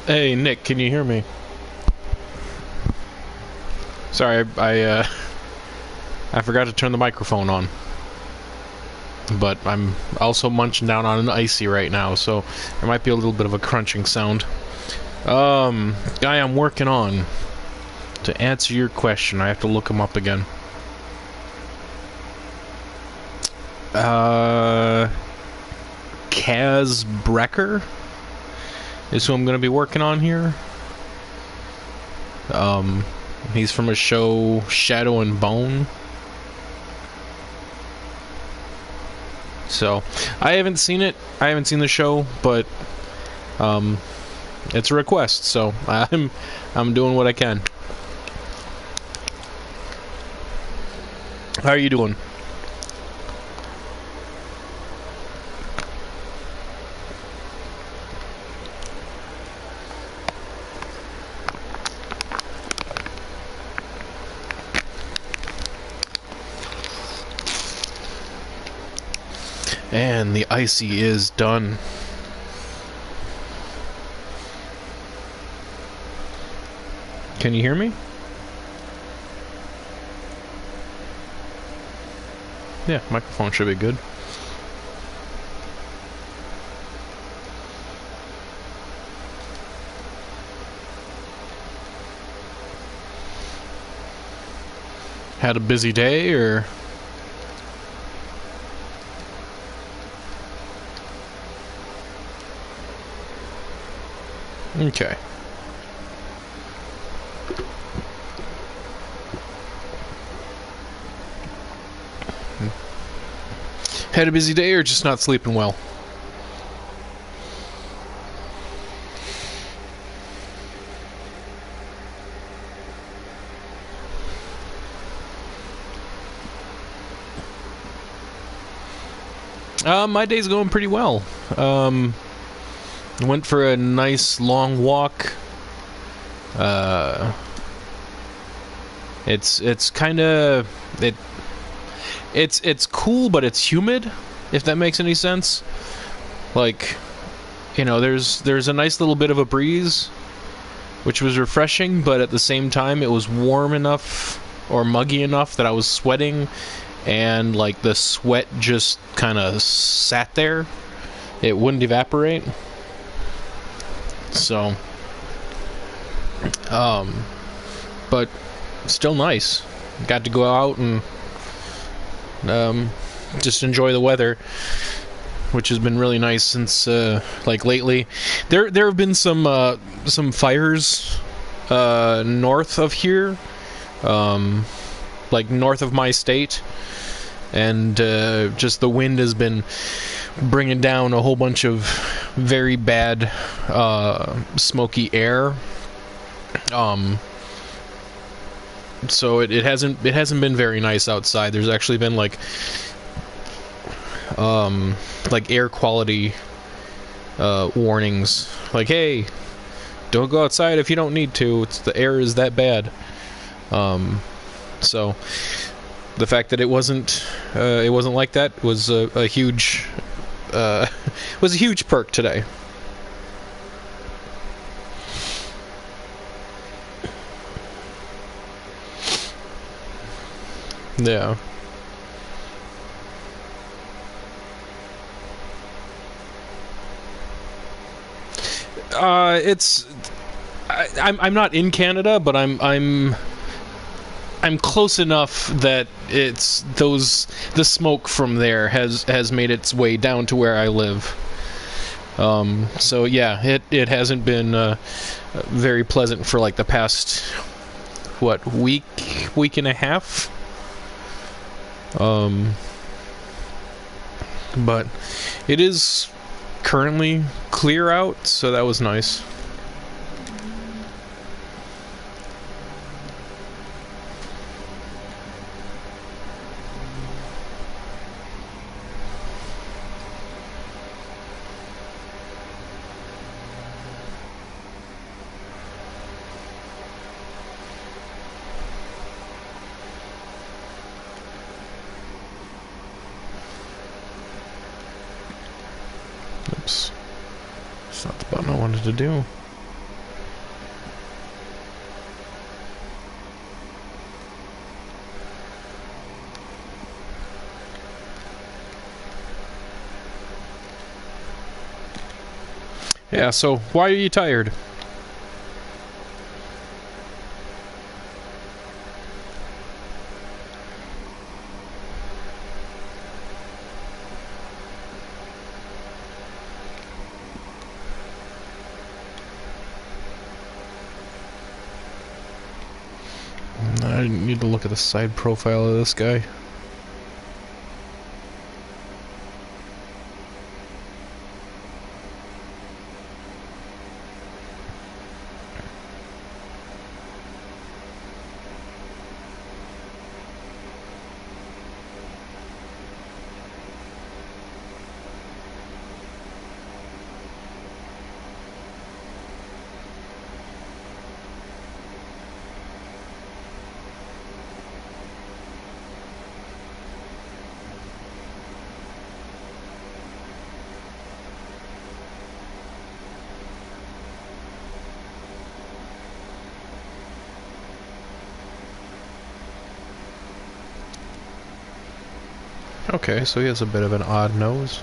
Hey, Nick, can you hear me? Sorry, I forgot to turn the microphone on. But I'm also munching down on an icy right now, so there might be a little bit of a crunching sound. Guy I'm working on. To answer your question, I have to look him up again. Brekker is who I'm going to be working on here. He's from a show, Shadow and Bone. So, I haven't seen it. I haven't seen the show, but it's a request, so I'm doing what I can. How are you doing? And the icy is done. Can you hear me? Yeah, microphone should be good. Had a busy day, or? Okay. Had a busy day or just not sleeping well? My day's going pretty well. Went for a nice long walk. It's kind of it's cool, but it's humid, if that makes any sense. Like, you know, there's a nice little bit of a breeze, which was refreshing, but at the same time it was warm enough or muggy enough that I was sweating, and like the sweat just kind of sat there. It wouldn't evaporate. So but still nice. Got to go out and just enjoy the weather, which has been really nice since like lately. There have been some fires north of here, like north of my state, and just the wind has been bringing down a whole bunch of very bad smoky air. So it hasn't been very nice outside. There's actually been like air quality warnings, like, hey, don't go outside if you don't need to. The air is that bad. So the fact that it wasn't like that was a huge was a huge perk today. Yeah. I'm not in Canada, but I'm close enough that the smoke from there has made its way down to where I live. So yeah, it hasn't been very pleasant for like the past week and a half. But it is currently clear out, so that was nice. Oops. It's not the button I wanted to do. Yeah, so why are you tired? I need to look at the side profile of this guy. Okay, so he has a bit of an odd nose.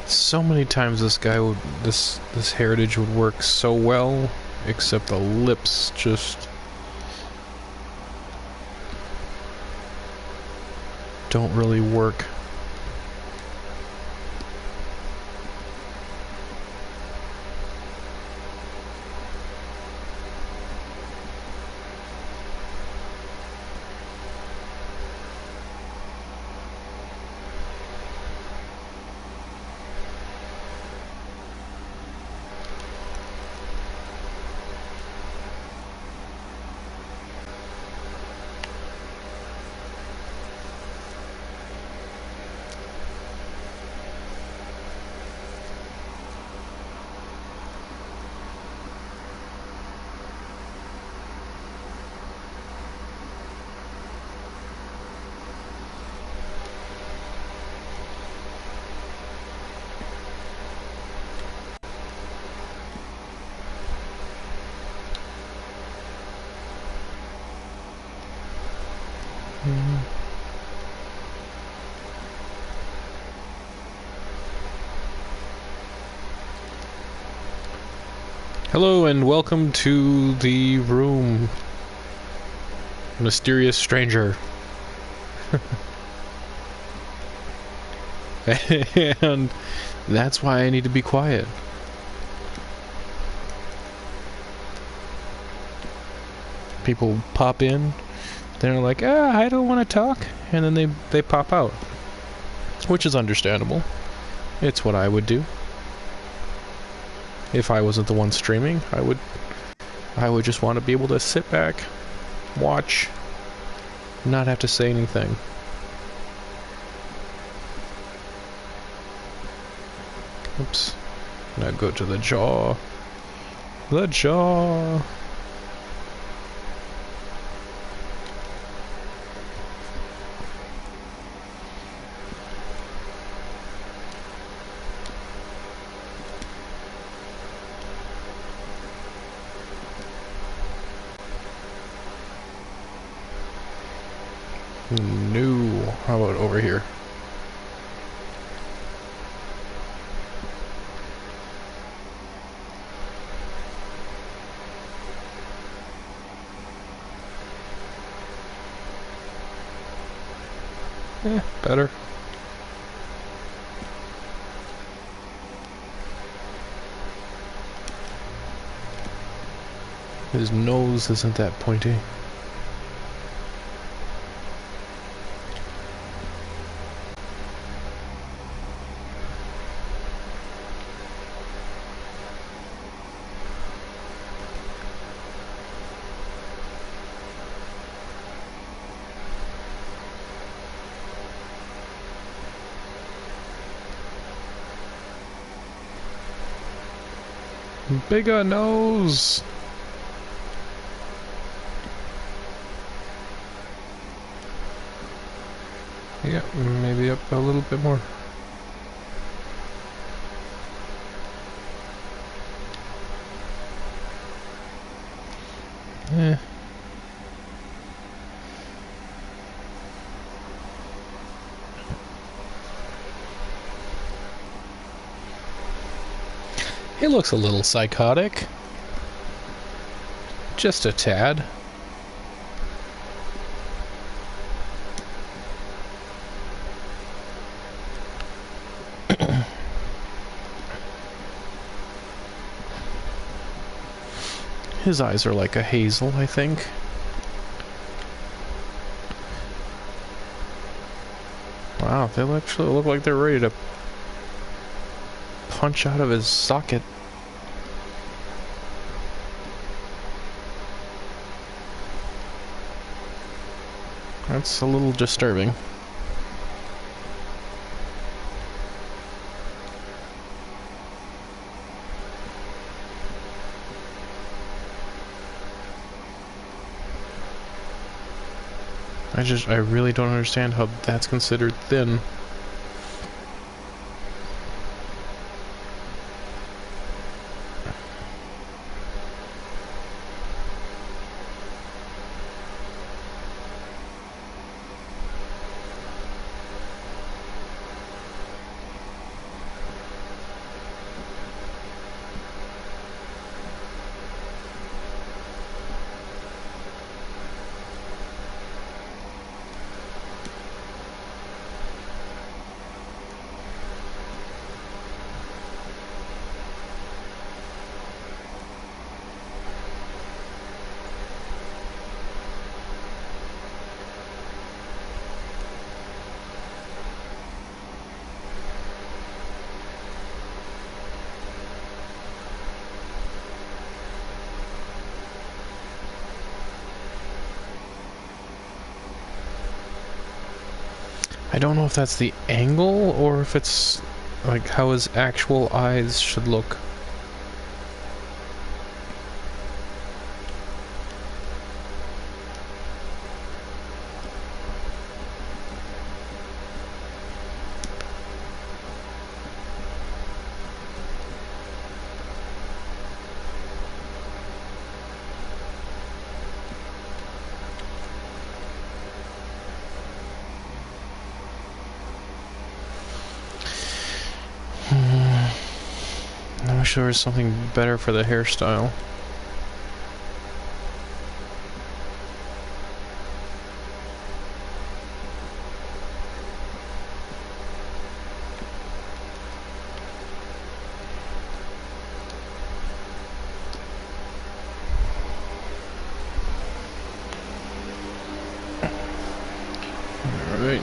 So many times this guy would, this heritage would work so well, except the lips just don't really work. Hello and welcome to the room, mysterious stranger. And that's why I need to be quiet. People pop in, they're like, I don't want to talk, and then they pop out, which is understandable. It's what I would do. If I wasn't the one streaming, I would just want to be able to sit back, watch, not have to say anything. Oops. Now go to the jaw. The jaw. No. How about over here? Better. His nose isn't that pointy. Bigger nose! Yeah, maybe up a little bit more. Eh. He looks a little psychotic. Just a tad. His eyes are like a hazel, I think. Wow, they actually look like they're ready to punch out of his socket. That's a little disturbing. I really don't understand how that's considered thin. I don't know if that's the angle or if it's like how his actual eyes should look. I wish there was something better for the hairstyle. Alright.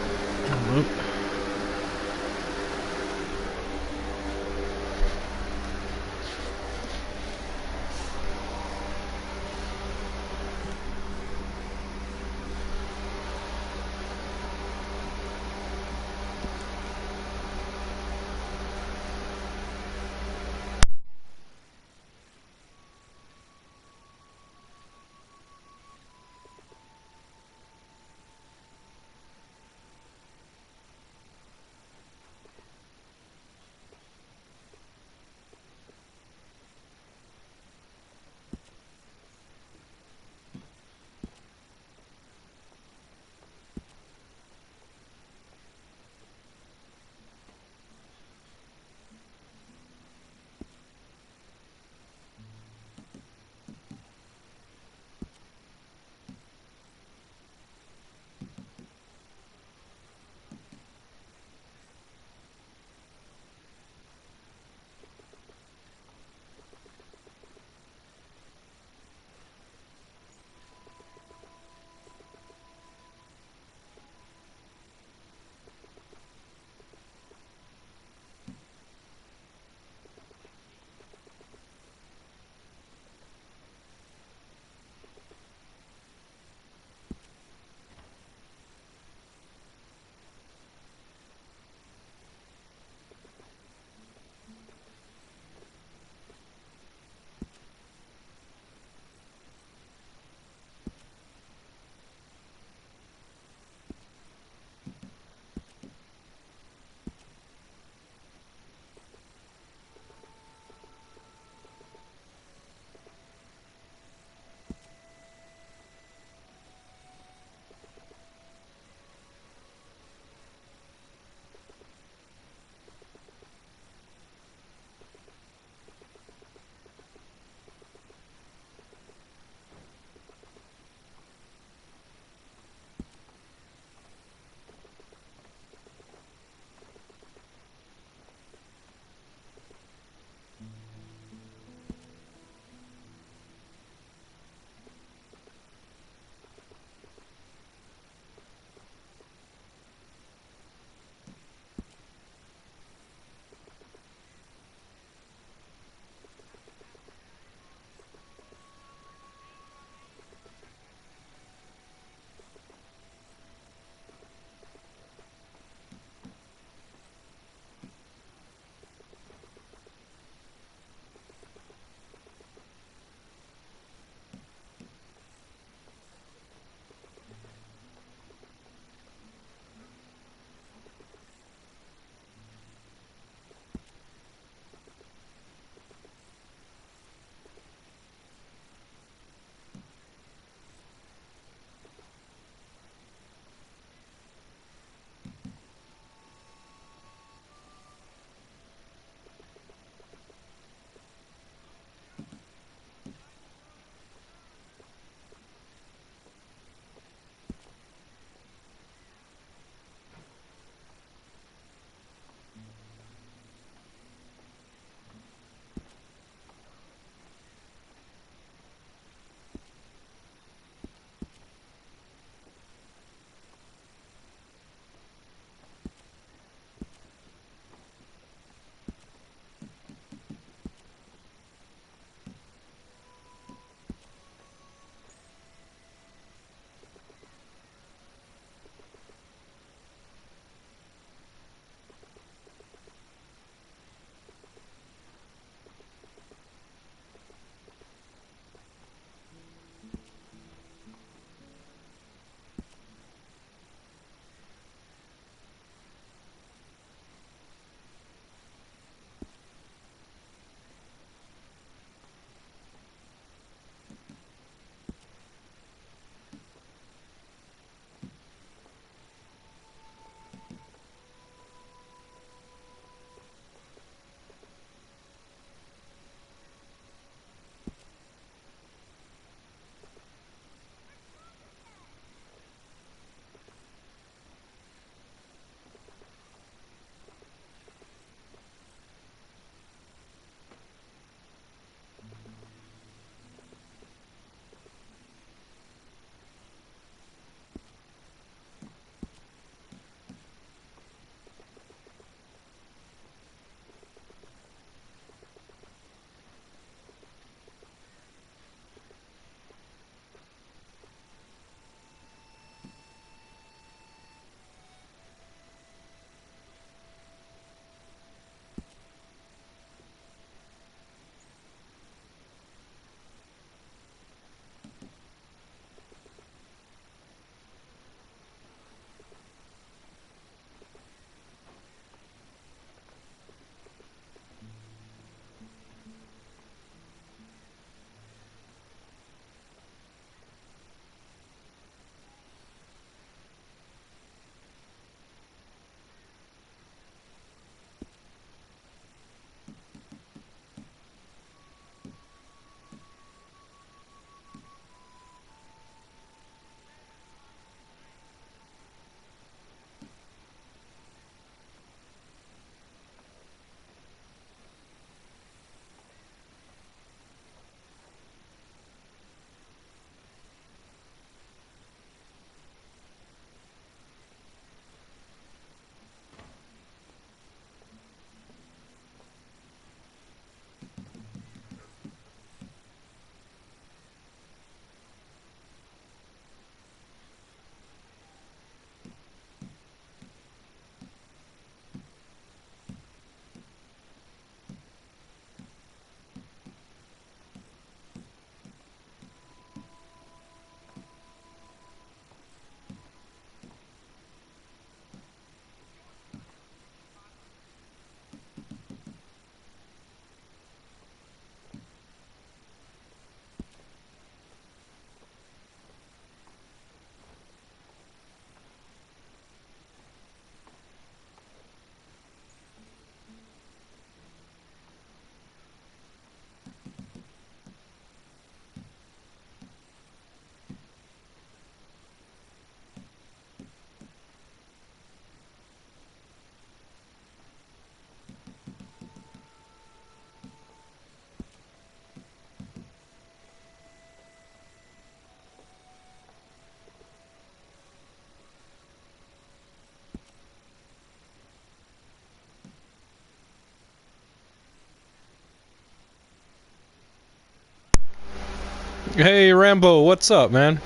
Hey, Rambo, what's up, man?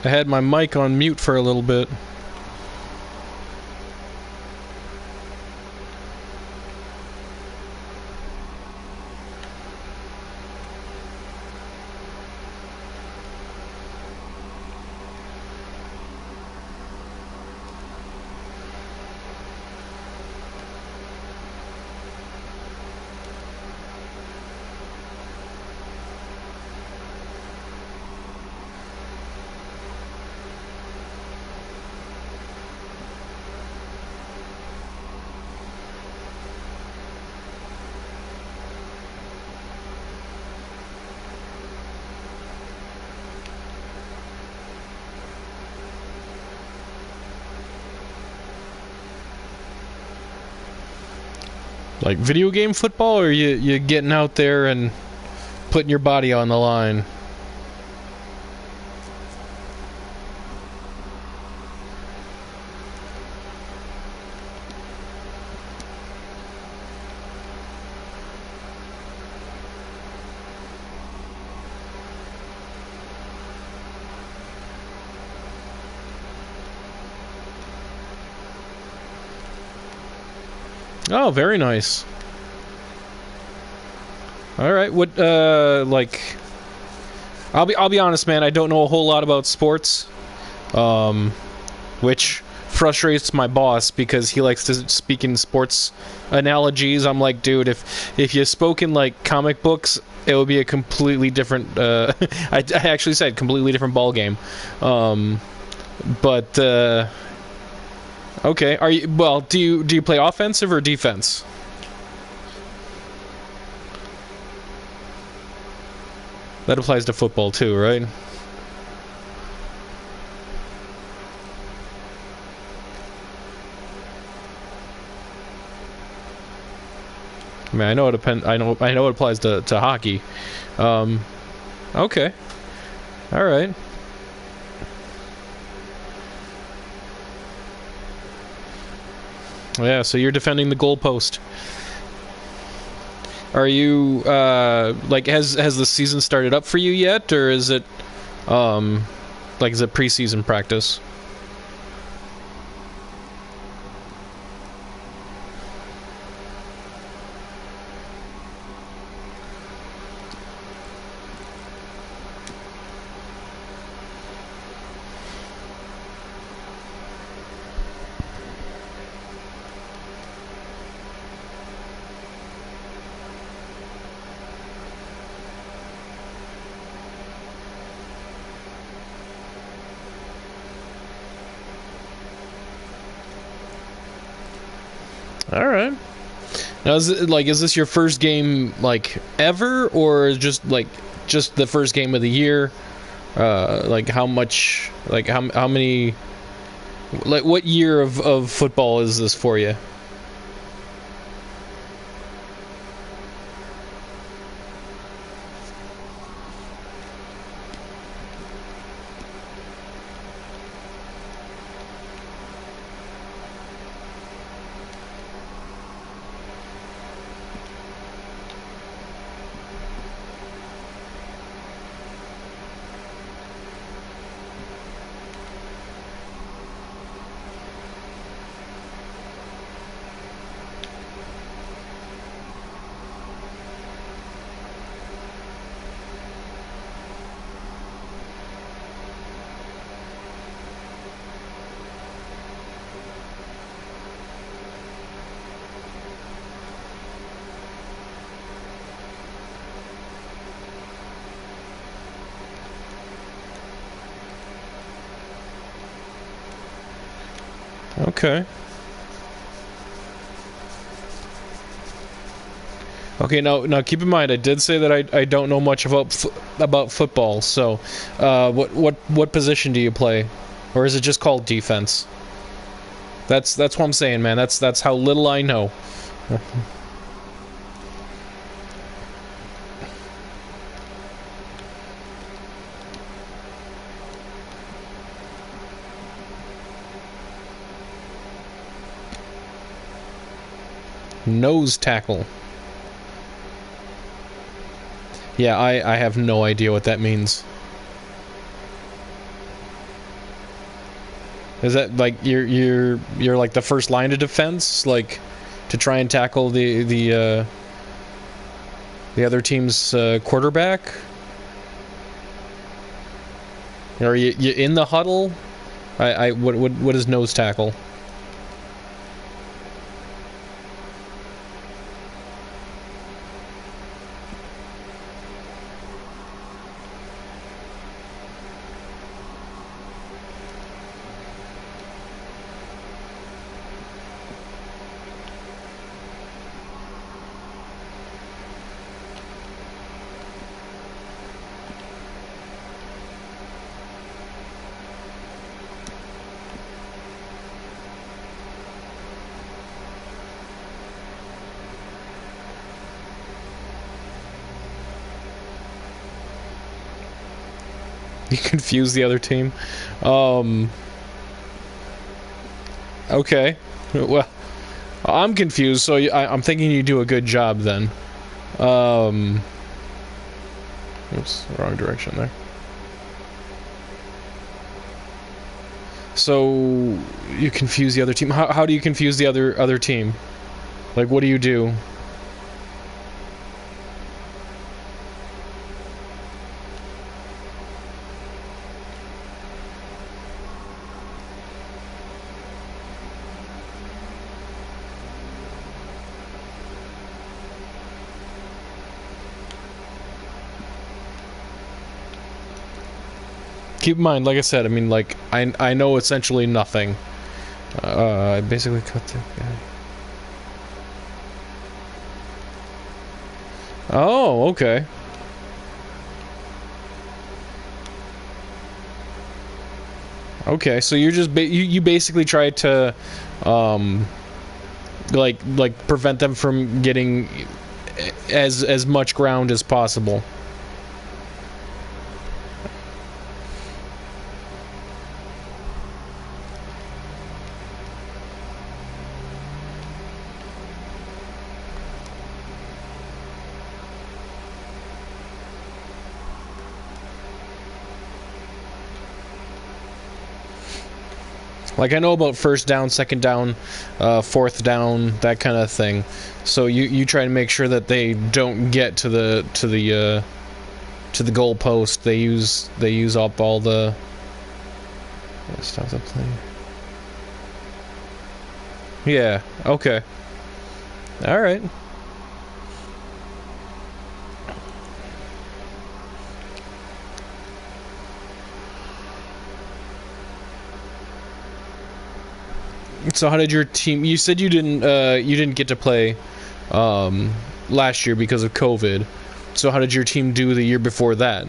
I had my mic on mute for a little bit. Like video game football, or you getting out there and putting your body on the line? Oh, very nice. All right, what like I'll be honest, man, I don't know a whole lot about sports. Which frustrates my boss because he likes to speak in sports analogies. I'm like, dude, if you spoke in like comic books, it would be a completely different I actually said completely different ball game. But okay, do you play offensive or defense? That applies to football too, right? I mean, I know it applies to hockey. Okay. All right. Yeah, so you're defending the goalpost. Are you like has the season started up for you yet, or is it is it preseason practice? All right. Now, is this your first game like ever, or just the first game of the year? Like how much? Like how many? Like what year of football is this for you? Okay. Okay, now keep in mind, I did say that I don't know much about football. So, what position do you play, or is it just called defense? That's what I'm saying, man. That's how little I know. Nose tackle. Yeah, I have no idea what that means. Is that like you're like the first line of defense, like to try and tackle the other team's quarterback? Are you in the huddle? What is nose tackle? You confuse the other team. Okay. Well, I'm confused, so I'm thinking you do a good job then. Oops, wrong direction there. So you confuse the other team. How do you confuse the other team? Like, what do you do? Keep in mind, like I said, I mean, like, I know essentially nothing. I basically cut the guy. Oh, okay. Okay, so you're just you basically try to, like prevent them from getting as much ground as possible. Like, I know about first down, second down, fourth down, that kind of thing. So you try to make sure that they don't get to the goal post. They use up all the. Stop the play. Yeah. Okay. All right. So how did your team? You said you didn't get to play last year because of COVID. So how did your team do the year before that?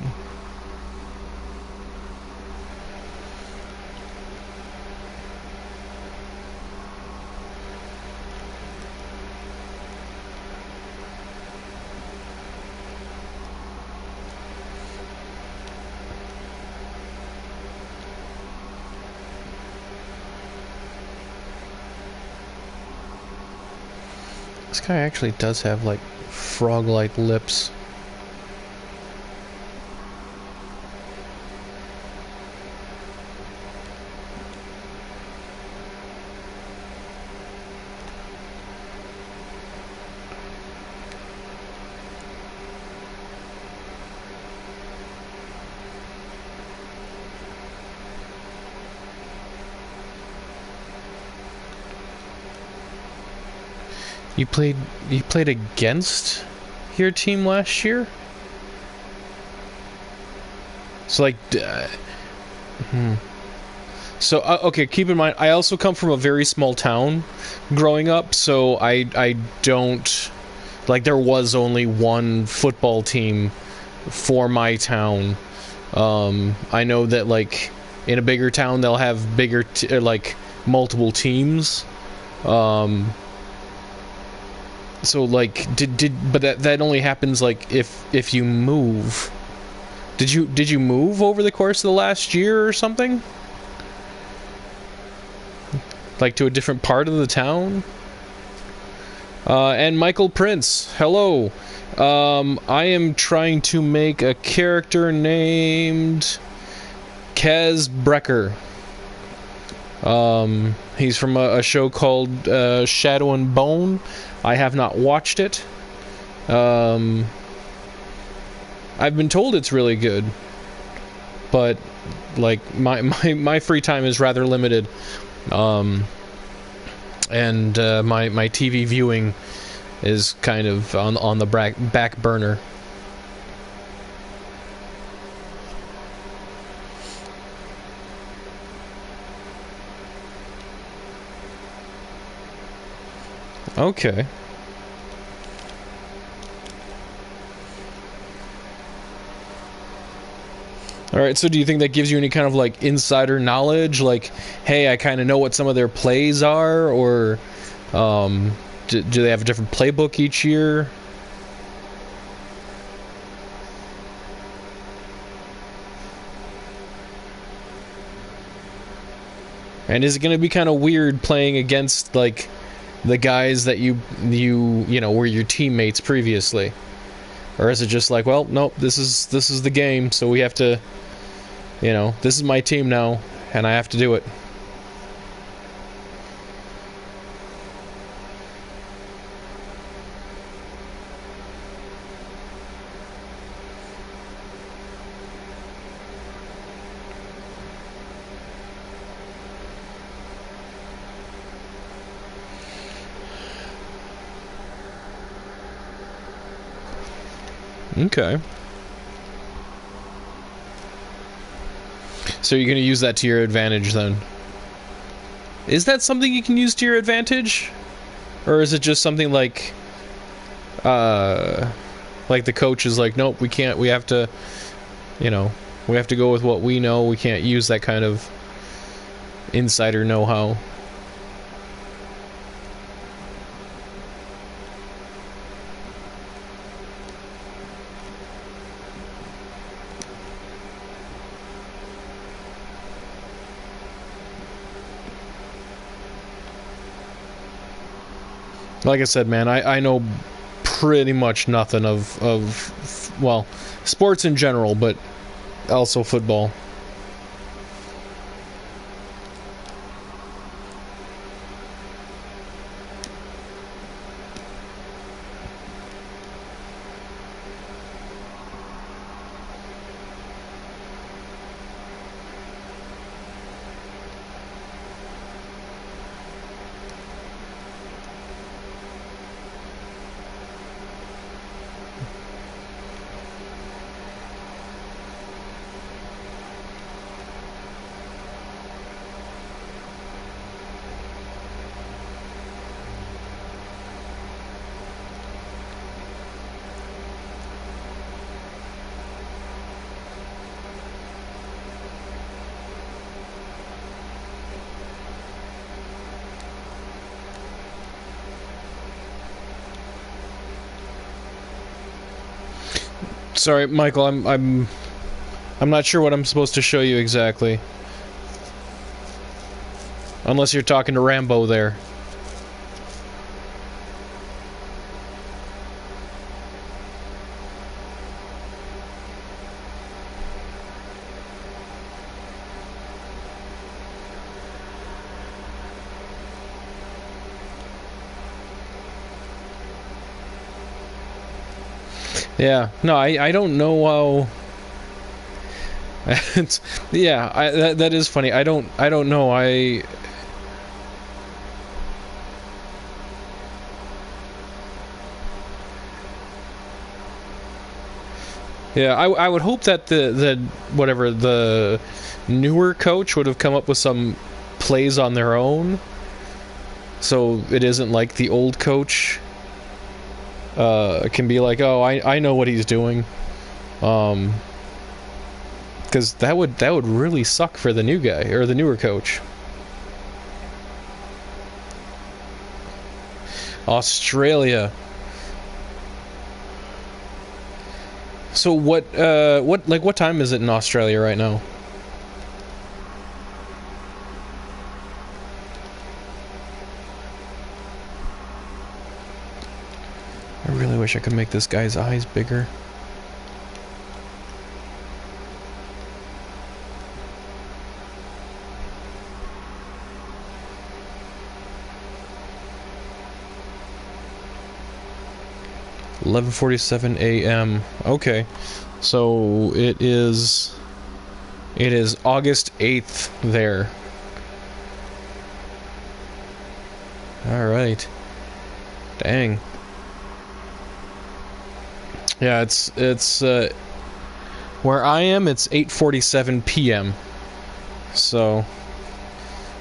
This guy actually does have, like, frog-like lips. You played against your team last year? So, like, So, okay, keep in mind, I also come from a very small town growing up, so I don't, like, there was only one football team for my town. I know that, like, in a bigger town, they'll have bigger, like, multiple teams. So, like, but that only happens, like, if you move. Did you move over the course of the last year or something? Like, to a different part of the town? And Michael Prince, hello. I am trying to make a character named Kez Brekker. He's from a show called Shadow and Bone. I have not watched it. I've been told it's really good, but like my free time is rather limited, and my TV viewing is kind of on the back burner. Okay. Alright, so do you think that gives you any kind of, like, insider knowledge? Like, hey, I kind of know what some of their plays are, or do they have a different playbook each year? And is it going to be kind of weird playing against, like, the guys that you know were your teammates previously, or is it just like, well, nope, this is the game, so we have to, you know, this is my team now, and I have to do it. Okay. So you're going to use that to your advantage then? Is that something you can use to your advantage? Or is it just something like the coach is like, nope, we can't, we have to, you know, we have to go with what we know, we can't use that kind of insider know-how? Like I said, man, I know pretty much nothing of well, sports in general, but also football. Sorry, Michael, I'm not sure what I'm supposed to show you exactly. Unless you're talking to Rambo there. Yeah, no, I don't know how. Yeah, that is funny. I don't know. Yeah, I would hope that the whatever the newer coach would have come up with some plays on their own, so it isn't like the old coach can be like, oh, I know what he's doing, because that would really suck for the new guy or the newer coach. Australia. So what time is it in Australia right now? I really wish I could make this guy's eyes bigger. "11:47 a.m. Okay, so it is August 8th there. All right. Dang. Yeah, it's where I am, it's 8:47 p.m. So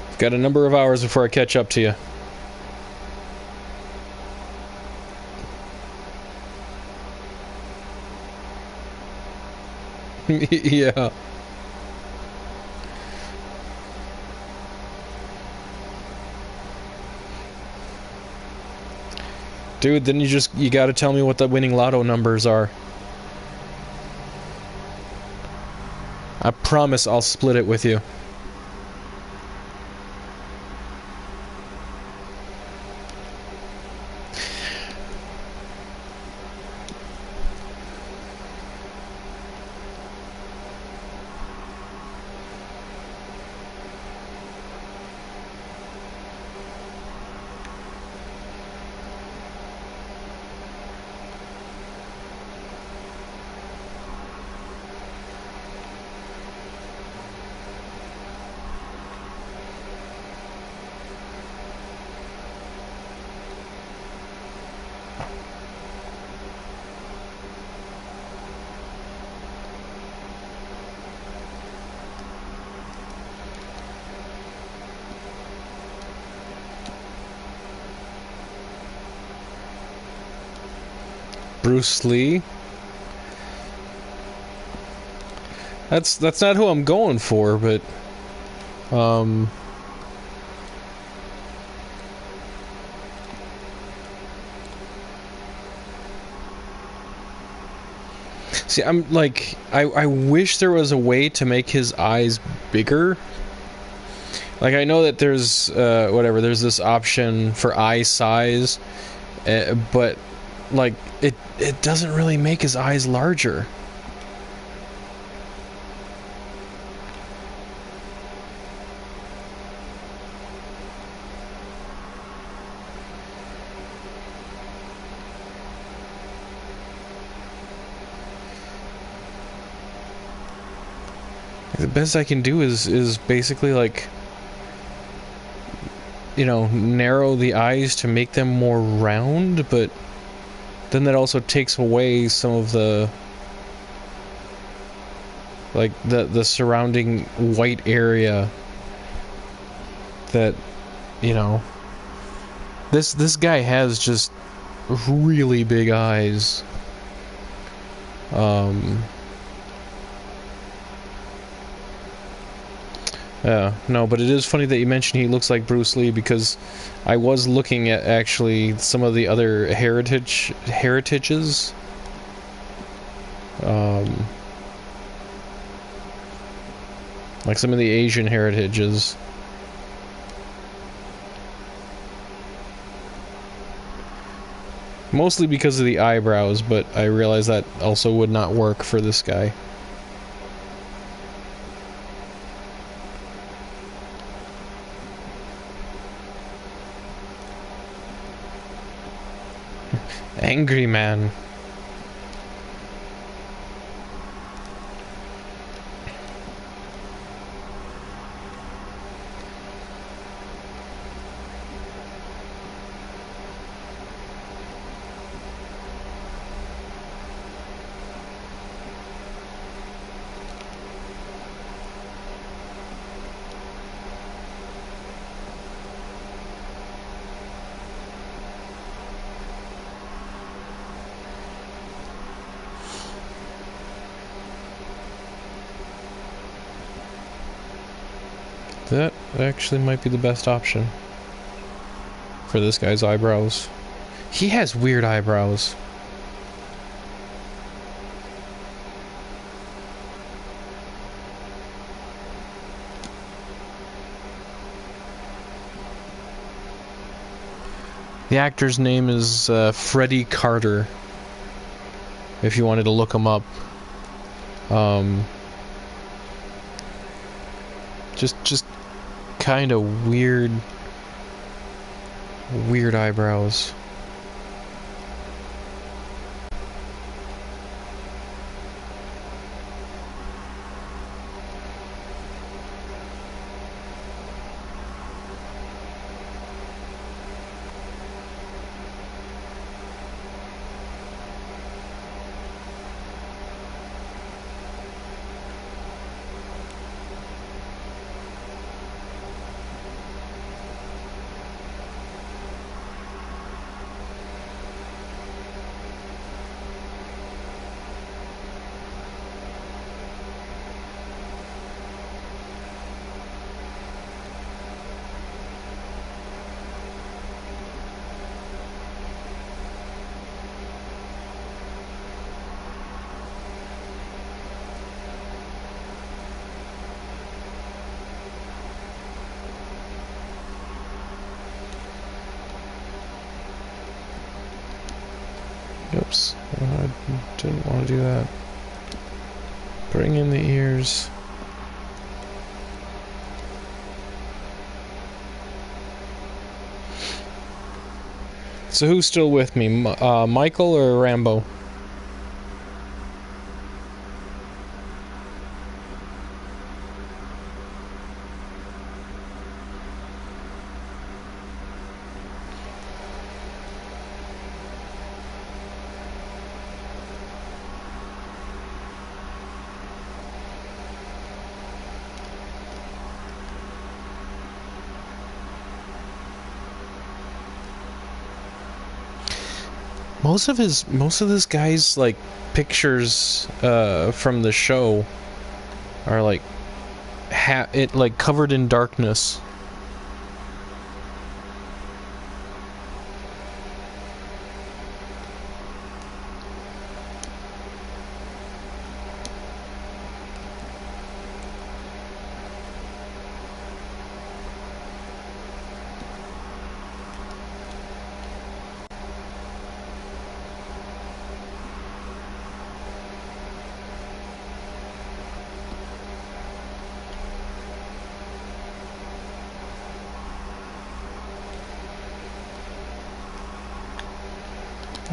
I've got a number of hours before I catch up to you. Yeah. Dude, then you gotta tell me what the winning lotto numbers are. I promise I'll split it with you. Bruce Lee. That's not who I'm going for, but see, I'm like, I wish there was a way to make his eyes bigger. Like, I know that there's whatever, there's this option for eye size, but like it doesn't really make his eyes larger. The best I can do is basically, like, you know, narrow the eyes to make them more round, but then that also takes away some of the, like, the surrounding white area that, you know, this guy has just really big eyes. Yeah, no, but it is funny that you mentioned he looks like Bruce Lee, because I was looking at actually some of the other heritages. Like some of the Asian heritages. Mostly because of the eyebrows, but I realized that also would not work for this guy. Angry man. That actually might be the best option for this guy's eyebrows. He has weird eyebrows. The actor's name is Freddie Carter. If you wanted to look him up. Just kind of weird eyebrows. Oops, I didn't want to do that. Bring in the ears. So who's still with me? Michael or Rambo? Most of this guy's like pictures from the show are like covered in darkness.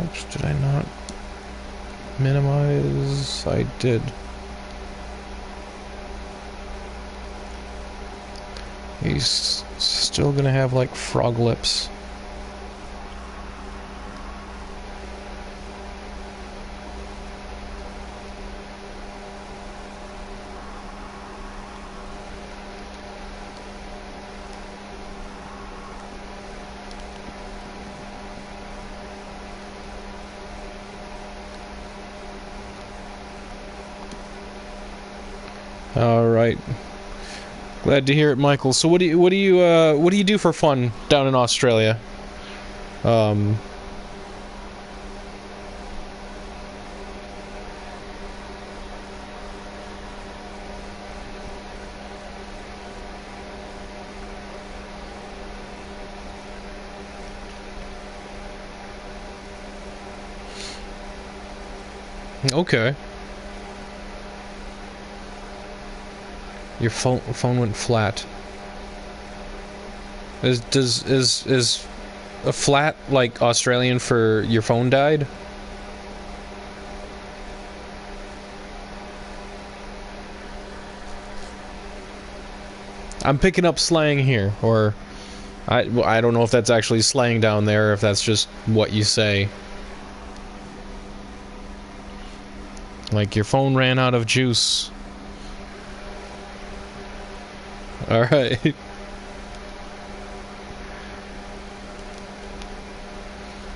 Oops, did I not minimize? I did. He's still gonna have like frog lips. All right. Glad to hear it, Michael. So what do you do for fun down in Australia? Okay. Your phone went flat. Is a flat like Australian for your phone died? I'm picking up slang here, or I don't know if that's actually slang down there, or if that's just what you say. Like your phone ran out of juice. Alright.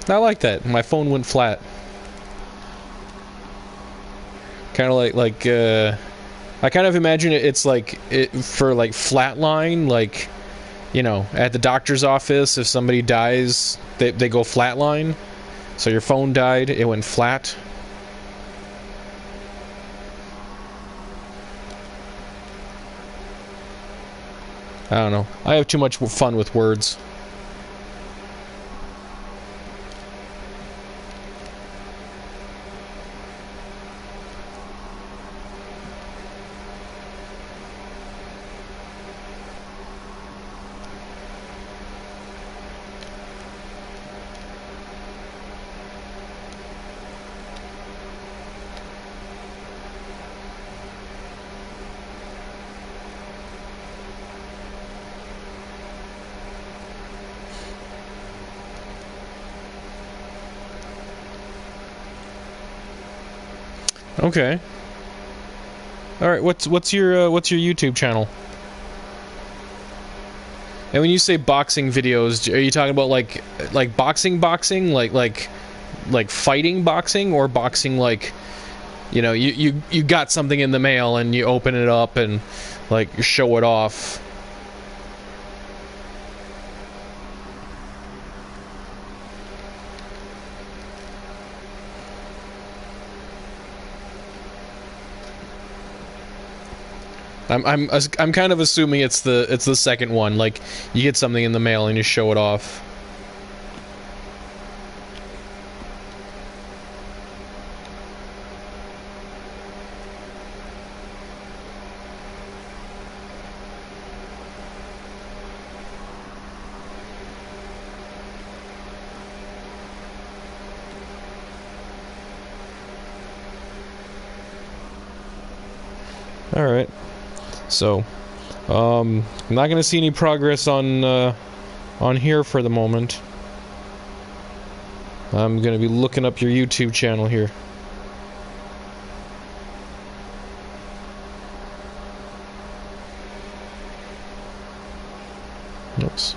I like that. My phone went flat. Kind of like I kind of imagine it's like for like flatline, like, you know, at the doctor's office, if somebody dies, they go flatline. So your phone died, it went flat. I don't know. I have too much fun with words. Okay. All right. What's your YouTube channel? And when you say boxing videos, are you talking about like boxing, like fighting boxing, or boxing like, you know, you got something in the mail and you open it up and like show it off? I'm kind of assuming it's the second one. Like, you get something in the mail and you show it off. All right. So, I'm not gonna see any progress on here for the moment. I'm gonna be looking up your YouTube channel here. Oops.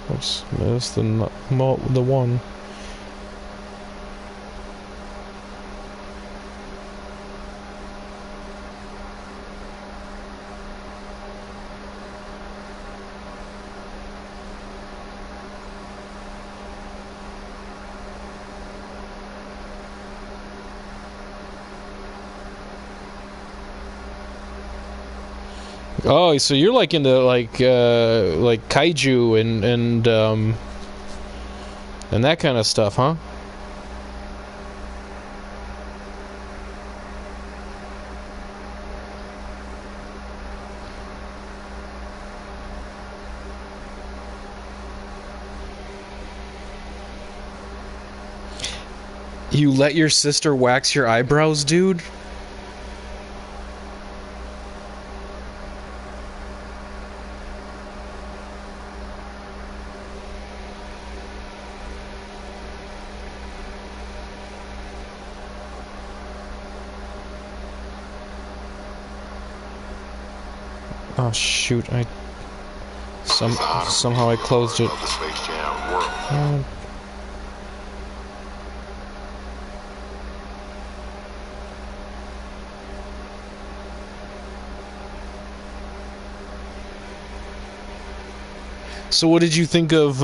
Oops, missed the one. Oh, so you're like into like kaiju and that kind of stuff, huh? You let your sister wax your eyebrows, dude? Oh shoot! Somehow I closed it. So what did you think of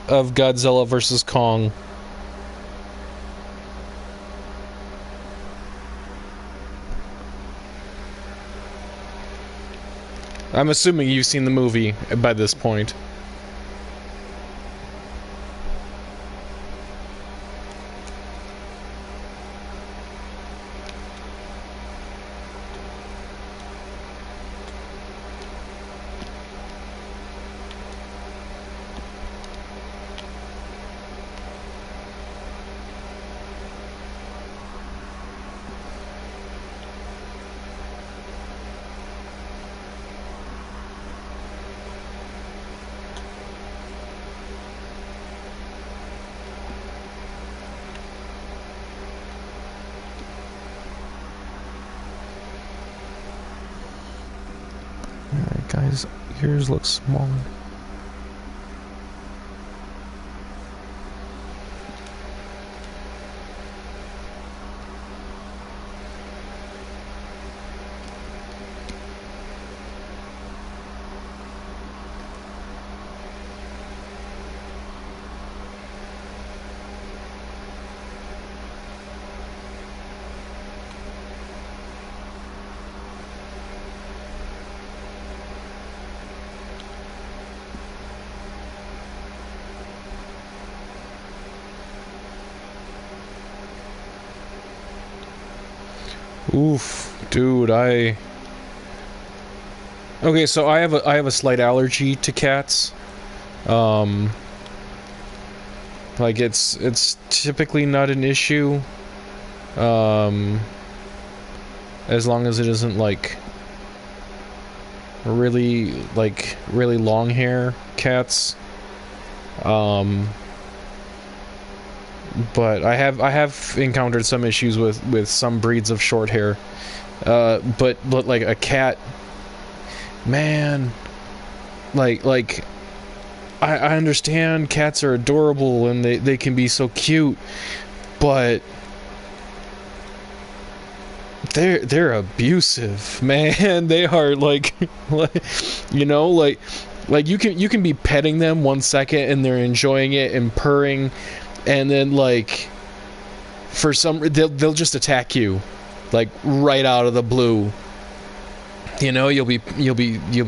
Godzilla vs. Kong? I'm assuming you've seen the movie by this point. Alright guys, yours looks smaller. Oof, dude, okay, so I have a slight allergy to cats. Like it's typically not an issue. As long as it isn't like really really long hair cats. But I have encountered some issues with some breeds of short hair. But like a cat, man, like I understand cats are adorable and they can be so cute, but they're abusive, man. They are like you know, like you can be petting them 1 second and they're enjoying it and purring, and then like for some they'll just attack you, like right out of the blue. You know, you'll be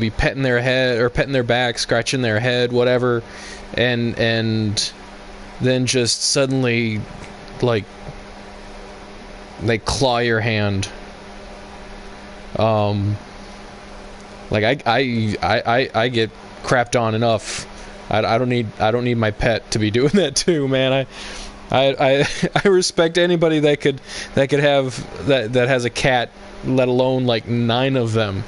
petting their head or petting their back, scratching their head, whatever, and then just suddenly like they claw your hand. Like I get crapped on enough. I don't need my pet to be doing that too, man. I respect anybody that could have that has a cat, let alone like 9 of them.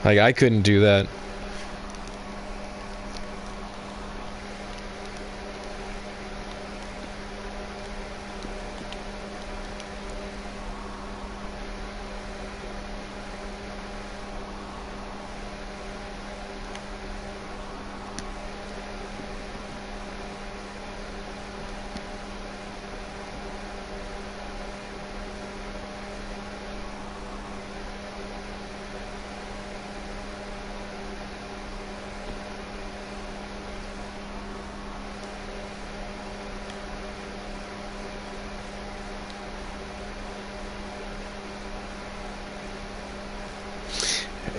Like I couldn't do that.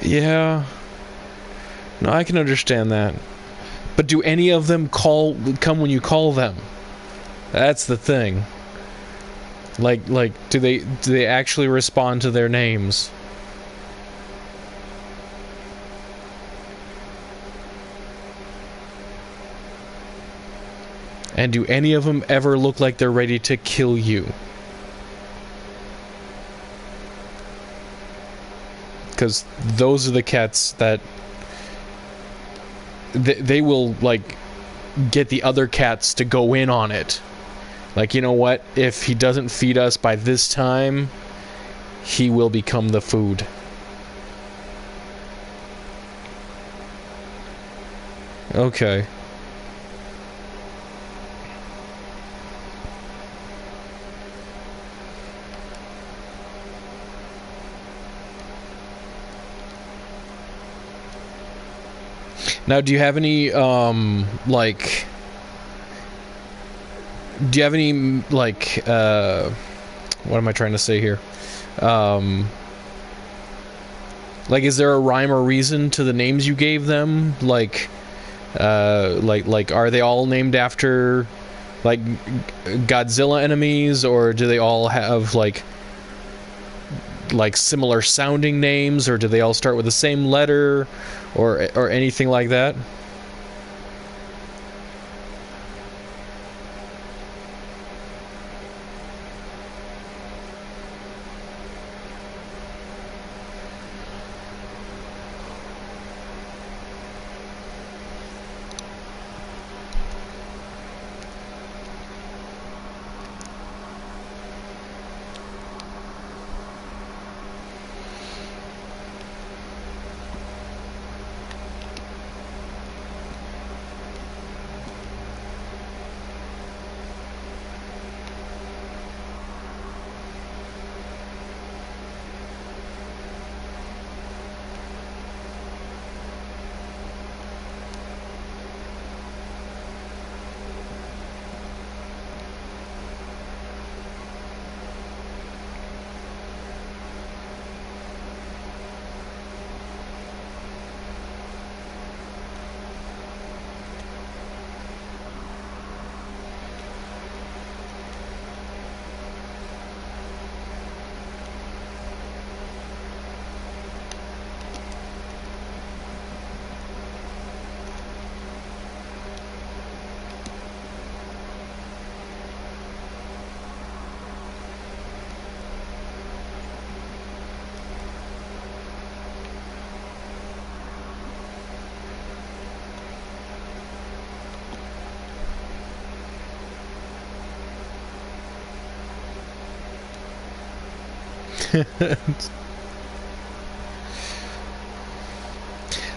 Yeah. No, I can understand that. But do any of them come when you call them? That's the thing. Like do they actually respond to their names? And do any of them ever look like they're ready to kill you? Because those are the cats that they will like get the other cats to go in on it. Like, you know what? If he doesn't feed us by this time, he will become the food. Okay. Now, do you have any, like... Do you have any, like, what am I trying to say here? Like, is there a rhyme or reason to the names you gave them? Like, are they all named after, like, Godzilla enemies? Or do they all have, like similar sounding names? Or do they all start with the same letter? Or anything like that?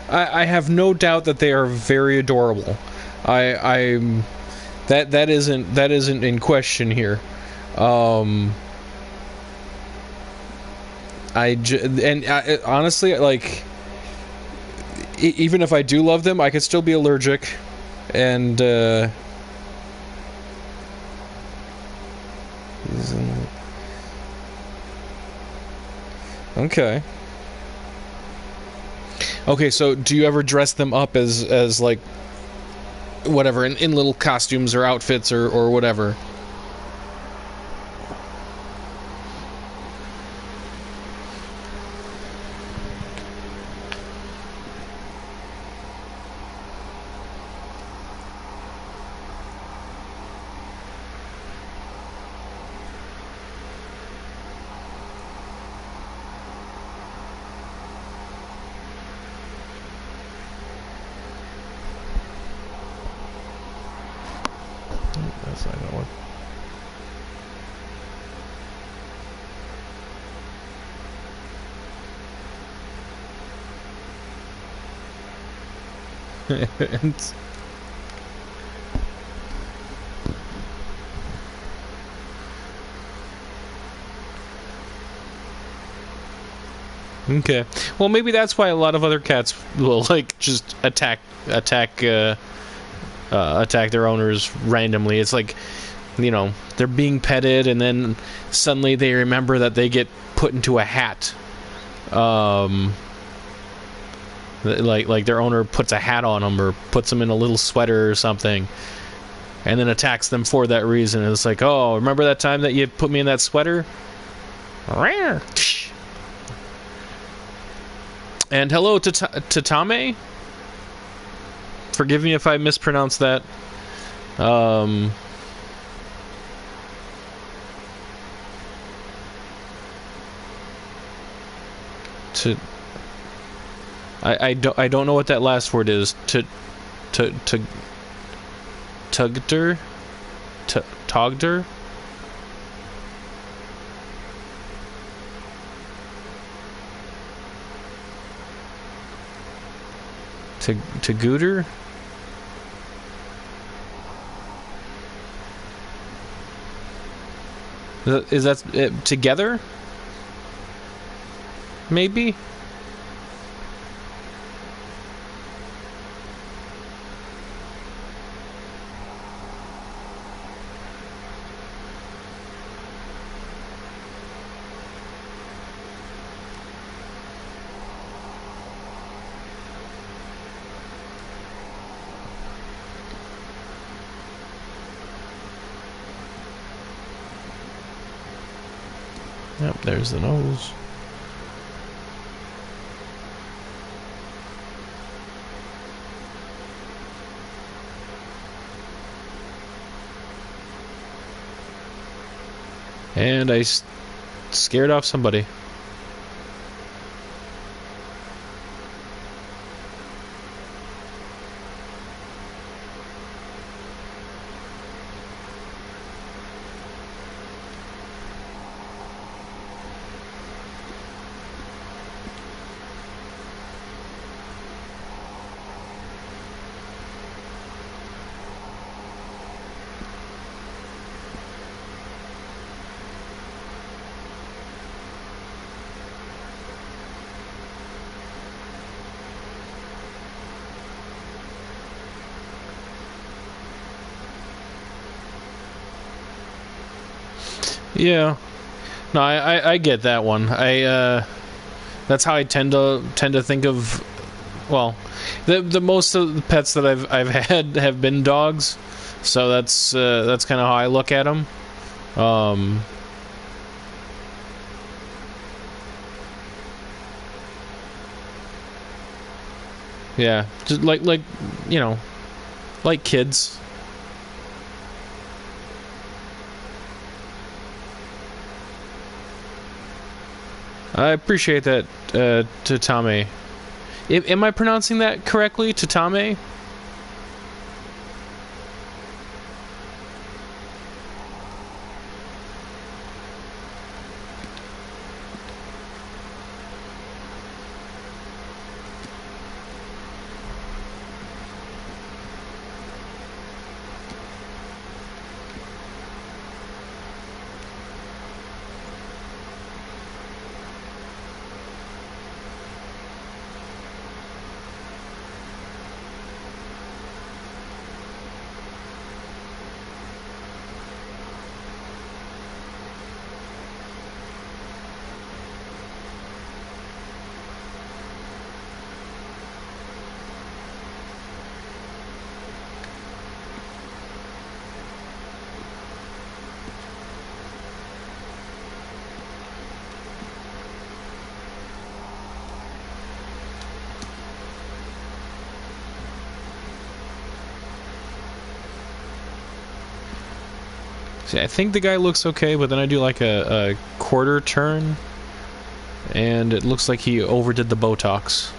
I have no doubt that they are very adorable. That isn't in question here. Honestly, like, even if I do love them, I could still be allergic, and okay. Okay, so do you ever dress them up as like whatever in little costumes or outfits or whatever? That's not gonna work. Okay. Well, maybe that's why a lot of other cats will like just attack their owners randomly. It's like, you know, they're being petted, and then suddenly they remember that they get put into a hat. Like their owner puts a hat on them or puts them in a little sweater or something, and then attacks them for that reason. And it's like, oh, remember that time that you put me in that sweater? And hello to Tame. Forgive me if I mispronounce that. I don't know what that last word is. Tugder? Togder? To Gooter? Is that it, together? Maybe? Yep, there's the nose. And I scared off somebody. Yeah, no, I get that one. That's how I tend to think of. Well, the most of the pets that I've had have been dogs, so that's kind of how I look at them. Yeah, just like you know, like kids. I appreciate that, Tatame. Am I pronouncing that correctly, Tatame? See, I think the guy looks okay, but then I do like a quarter turn, and it looks like he overdid the Botox.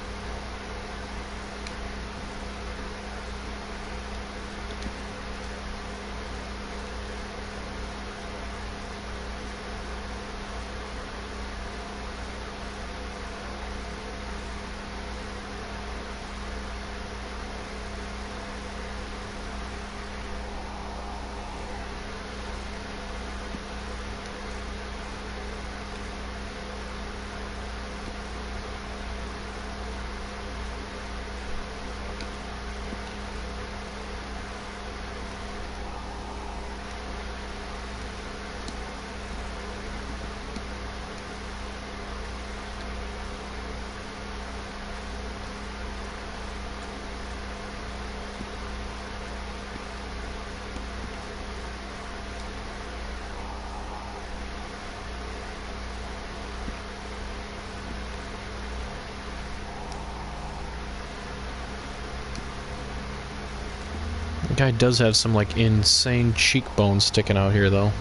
The guy does have some, like, insane cheekbones sticking out here, though.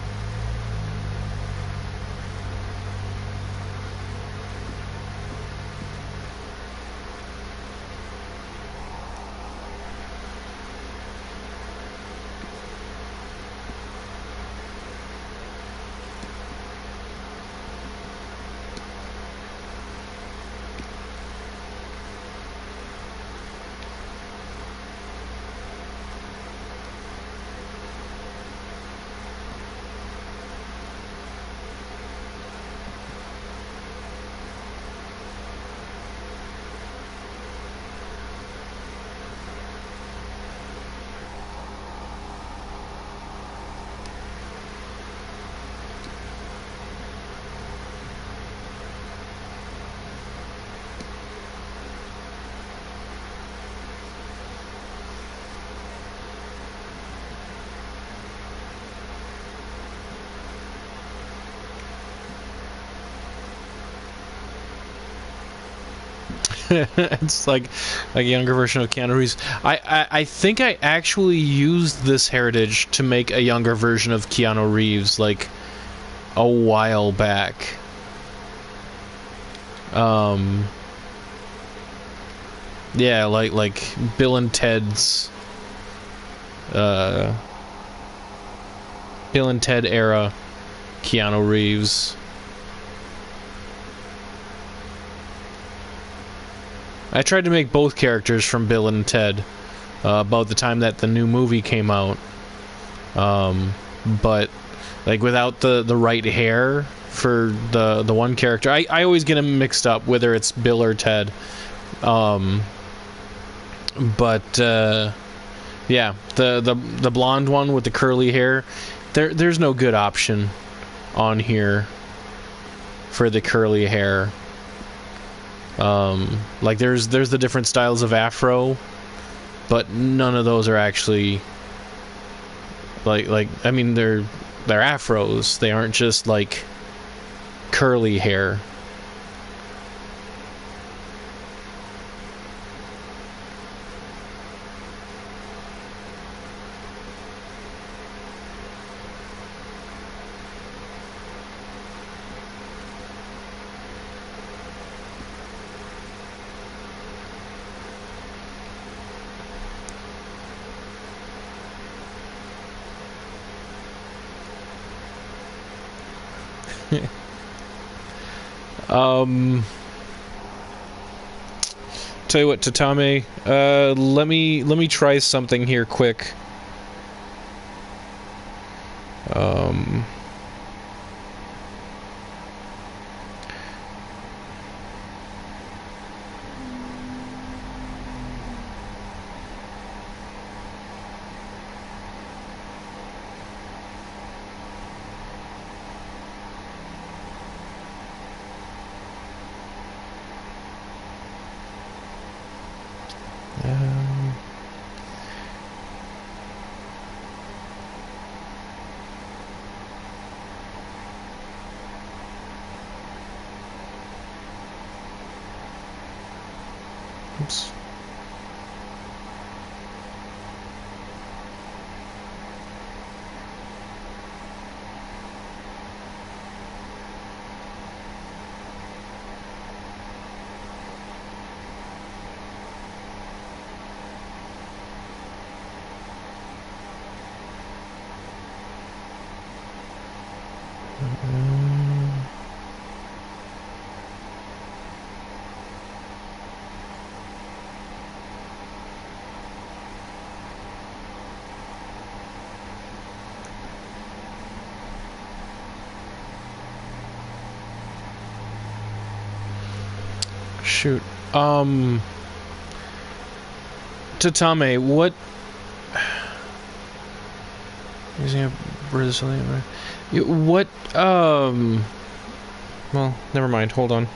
It's like a younger version of Keanu Reeves. I think I actually used this heritage to make a younger version of Keanu Reeves, like, a while back. Yeah, like Bill and Ted's, Bill and Ted era Keanu Reeves. I tried to make both characters from Bill and Ted about the time that the new movie came out, but like without the right hair for the one character. I always get them mixed up whether it's Bill or Ted, but yeah, the blonde one with the curly hair, there's no good option on here for the curly hair. Like there's the different styles of afro, but none of those are actually like I mean they're afros. They aren't just like curly hair. Tell you what, Tatame, let me try something here quick. Oops. Shoot. Tatame, what... Using a Brazilian... What, Well, never mind. Hold on.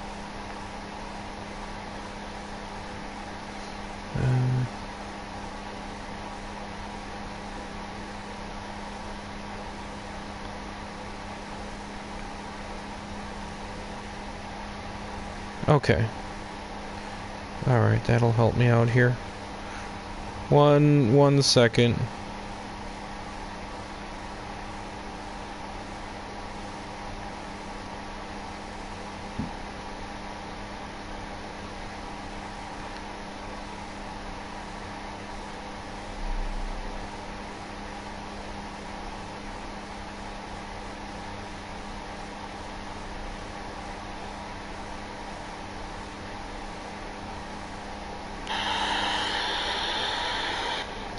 Okay. Alright, that'll help me out here. One second.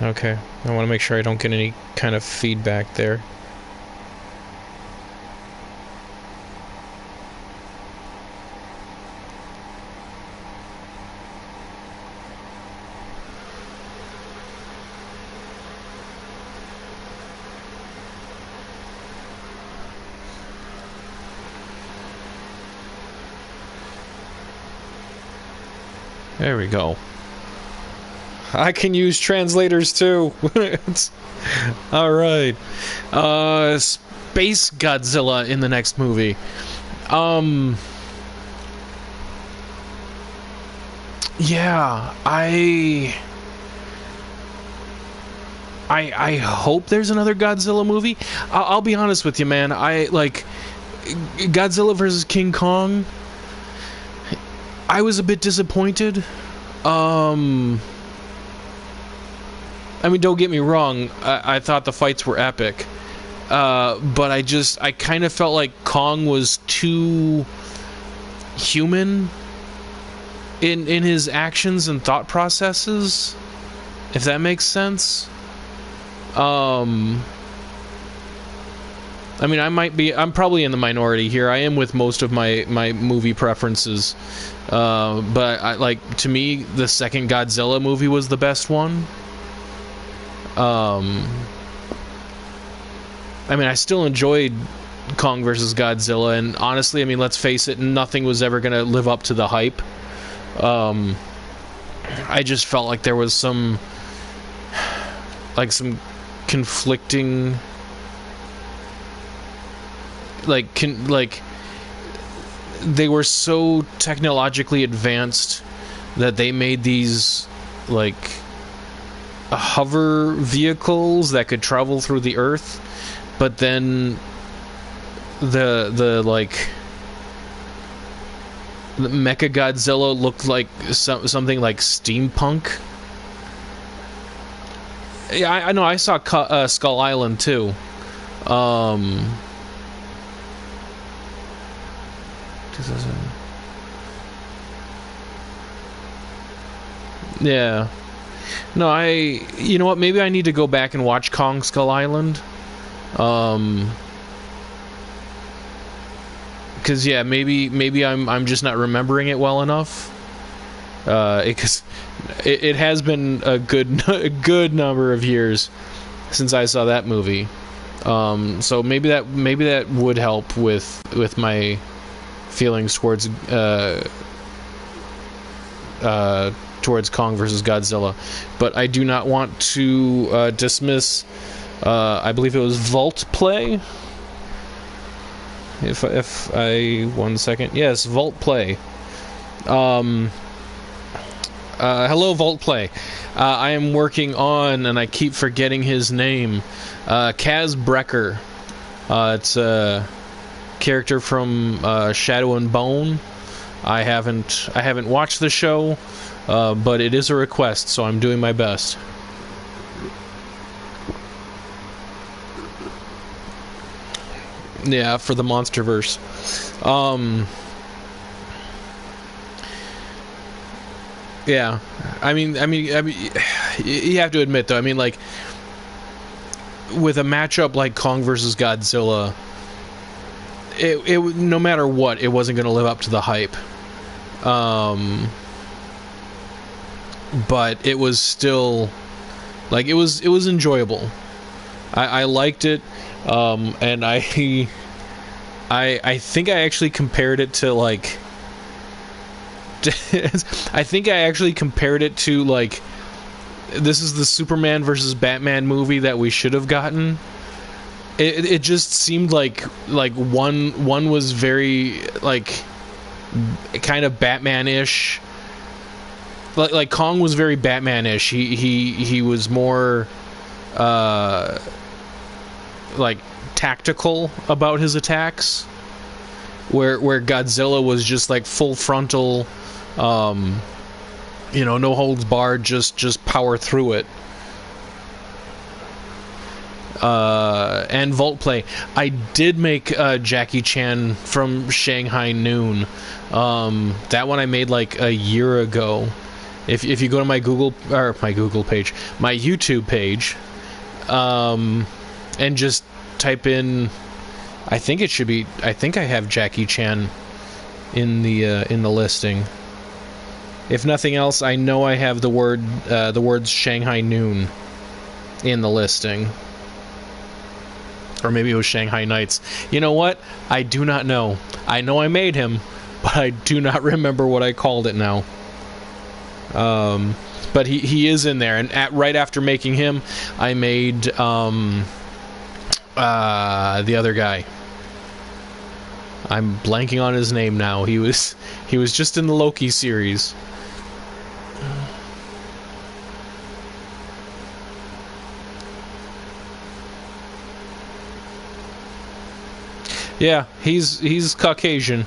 Okay, I want to make sure I don't get any kind of feedback there. There we go. I can use translators too. Alright. Space Godzilla in the next movie. Yeah, I hope there's another Godzilla movie. I'll be honest with you, man. I like Godzilla vs. King Kong. I was a bit disappointed. I mean, don't get me wrong, I thought the fights were epic. But I kind of felt like Kong was too human in his actions and thought processes, if that makes sense. I mean, I'm probably in the minority here. I am with most of my movie preferences. But to me, the second Godzilla movie was the best one. I mean, I still enjoyed Kong vs. Godzilla, and honestly, I mean, let's face it, nothing was ever gonna live up to the hype. I just felt like there was some conflicting, they were so technologically advanced that they made these, hover vehicles that could travel through the earth, but then the Mechagodzilla looked like something like steampunk. Yeah, I know. I saw Skull Island too. Yeah. No, you know what? Maybe I need to go back and watch Kong Skull Island. Because yeah, maybe I'm just not remembering it well enough. Because it has been a good number of years since I saw that movie. So maybe that would help with my feelings towards Kong vs. Godzilla. But I do not want to dismiss, I believe it was Vault Play. If I 1 second, yes, Vault Play. Hello, Vault Play. I am working on, and I keep forgetting his name, Kaz Brekker. It's a character from Shadow and Bone. I haven't watched the show, but it is a request, so I'm doing my best. Yeah, for the MonsterVerse. Yeah, I mean, you have to admit though. I mean, like with a matchup like Kong versus Godzilla, it no matter what, it wasn't going to live up to the hype. But it was still like it was enjoyable. I liked it, and I think I actually compared it to like. I think I actually compared it to like, this is the Superman versus Batman movie that we should have gotten. It just seemed like one was very like kind of Batman-ish. Like Kong was very Batman-ish. He was more like tactical about his attacks, where Godzilla was just like full frontal, no holds barred, just power through it. And Vault Play. I did make Jackie Chan from Shanghai Noon. That one I made like a year ago. If you go to my YouTube page, and just type in, I think I have Jackie Chan in the listing. If nothing else, I know I have the words Shanghai Noon in the listing. Or maybe it was Shanghai Nights. You know what? I do not know. I know I made him, but I do not remember what I called it now. But he is in there, and right after making him, I made the other guy. I'm blanking on his name now. He was just in the Loki series. Yeah, he's Caucasian.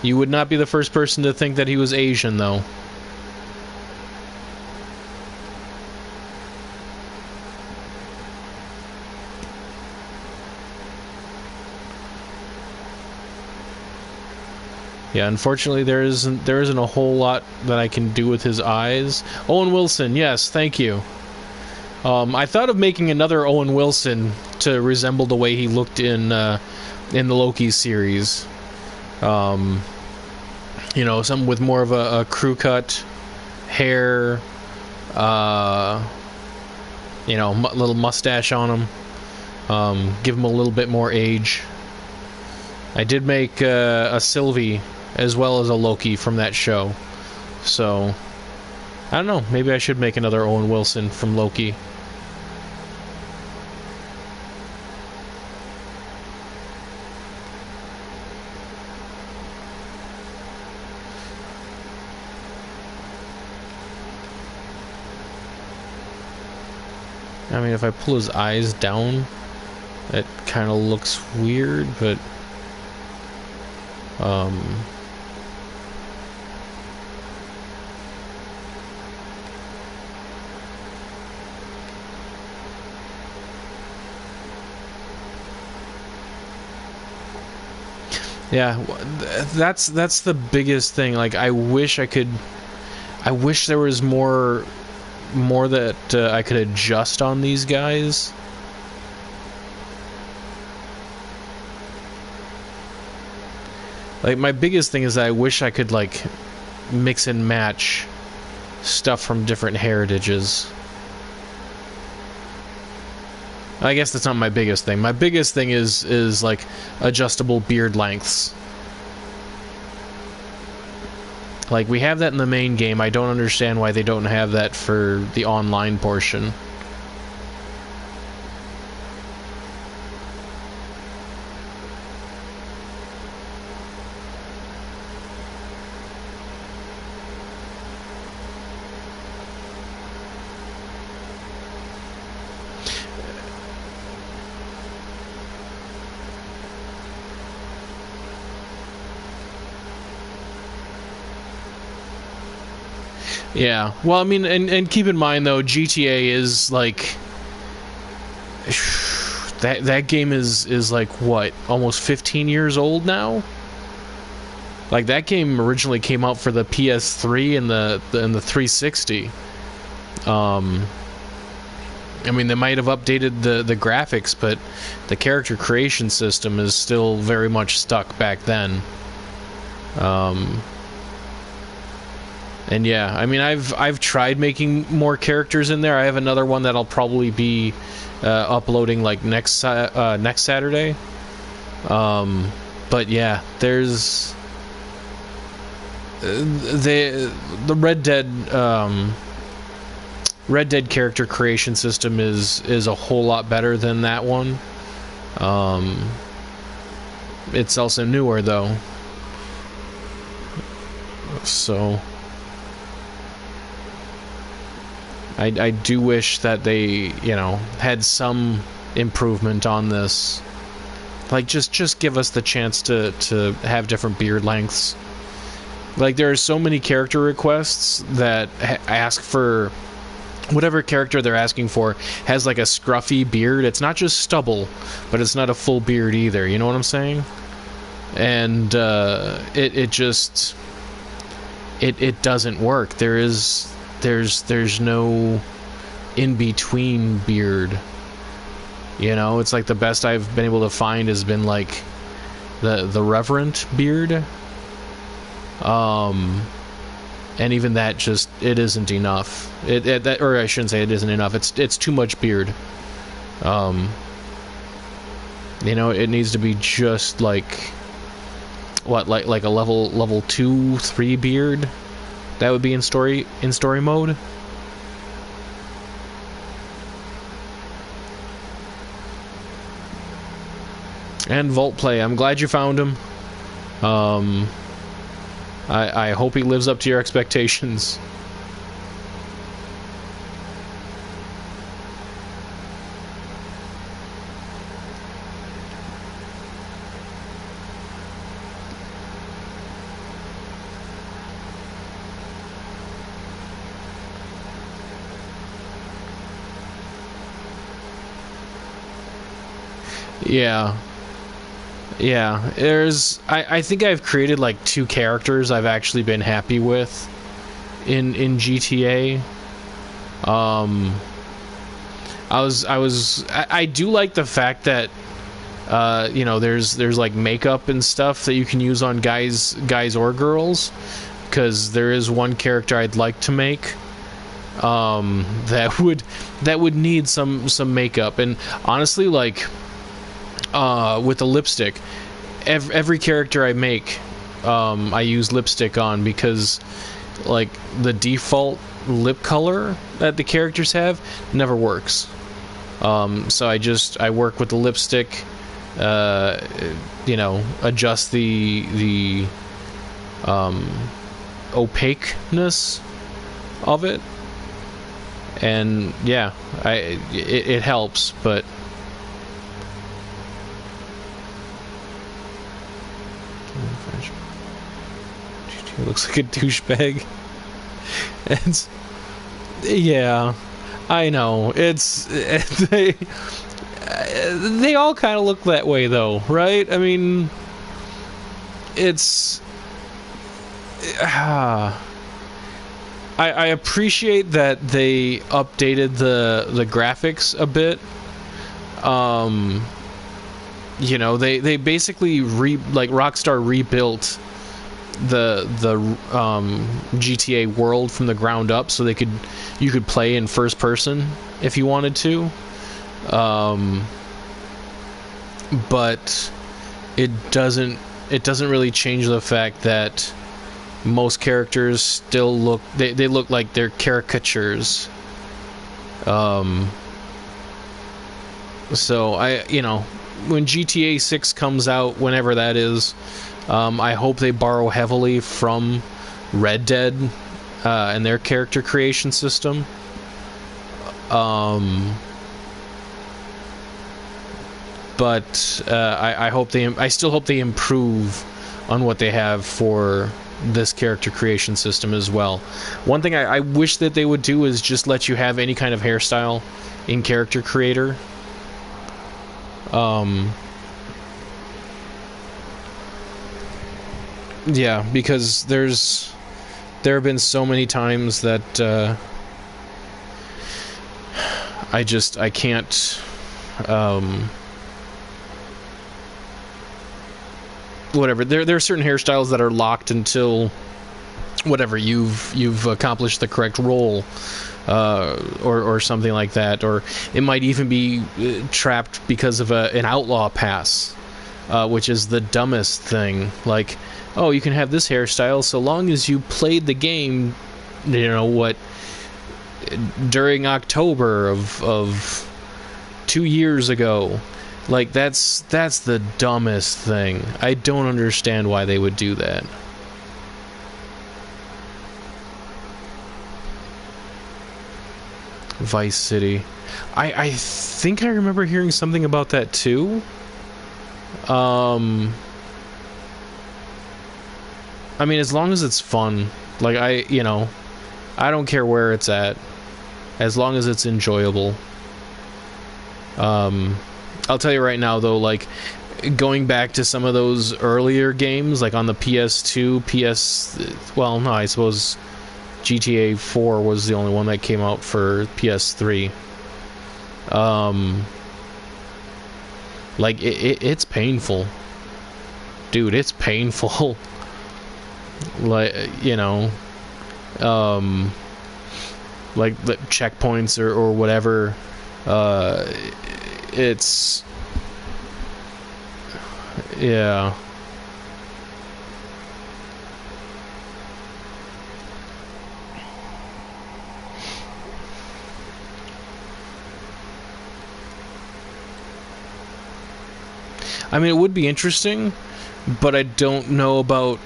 You would not be the first person to think that he was Asian, though. Yeah, unfortunately, there isn't a whole lot that I can do with his eyes. Owen Wilson, yes, thank you. I thought of making another Owen Wilson to resemble the way he looked in the Loki series. Some with more of a crew cut, hair, little mustache on him. Give him a little bit more age. I did make a Sylvie as well as a Loki from that show. So, I don't know. Maybe I should make another Owen Wilson from Loki. I mean, if I pull his eyes down, it kind of looks weird, but yeah, that's the biggest thing. Like, I wish there was more that I could adjust on these guys. Like, my biggest thing is that I wish I could, like, mix and match stuff from different heritages. I guess that's not my biggest thing. My biggest thing is like adjustable beard lengths. Like, we have that in the main game. I don't understand why they don't have that for the online portion. Yeah, well, I mean, and keep in mind, though, GTA is, like, that game is like what, almost 15 years old now. Like, that game originally came out for the PS3 and the 360. I mean, they might have updated the graphics, but the character creation system is still very much stuck back then. And yeah, I mean, I've tried making more characters in there. I have another one that I'll probably be uploading like next Saturday. But yeah, there's the Red Dead character creation system is a whole lot better than that one. It's also newer though, so I do wish that they, had some improvement on this. Like, just give us the chance to have different beard lengths. Like, there are so many character requests that ask for whatever character they're asking for has like a scruffy beard. It's not just stubble, but it's not a full beard either. You know what I'm saying? And it doesn't work. There's no in between beard. It's like the best I've been able to find has been like the reverent beard. And even that it isn't enough. Or I shouldn't say it isn't enough. It's too much beard. It needs to be just like what, like a level 2-3 beard. That would be in story mode. And Vault Play, I'm glad you found him. I hope he lives up to your expectations. Yeah. Yeah, I think I've created like 2 characters I've actually been happy with in GTA. I do like the fact that there's like makeup and stuff that you can use on guys or girls, because there is one character I'd like to make that would need some makeup. And honestly, like with the lipstick, every character I make, I use lipstick on, because like the default lip color that the characters have never works. So I work with the lipstick, adjust the opaqueness of it, and yeah, it helps, but he looks like a douchebag. It's, yeah, I know. They all kind of look that way though, right? I mean, it's I appreciate that they updated the graphics a bit. They basically Rockstar rebuilt the GTA world from the ground up, so you could play in first person if you wanted to. But it doesn't really change the fact that most characters still look like they're caricatures. So when GTA 6 comes out, whenever that is, I hope they borrow heavily from Red Dead and their character creation system. But I still hope they improve on what they have for this character creation system as well. One thing I wish that they would do is just let you have any kind of hairstyle in Character Creator. Yeah, because there have been so many times that I can't whatever. There are certain hairstyles that are locked until whatever you've accomplished the correct role, or something like that, or it might even be trapped because of an outlaw pass, which is the dumbest thing. Like, oh, you can have this hairstyle so long as you played the game, during October of 2 years ago. Like, that's the dumbest thing. I don't understand why they would do that. Vice City. I think I remember hearing something about that too. I mean, as long as it's fun. Like, I don't care where it's at, as long as it's enjoyable. I'll tell you right now, though, like, going back to some of those earlier games, like on the PS2, well, no, I suppose GTA 4 was the only one that came out for PS3. Like, it's painful. Dude, it's painful. Like, like the checkpoints or whatever, it's, yeah. I mean, it would be interesting, but I don't know about...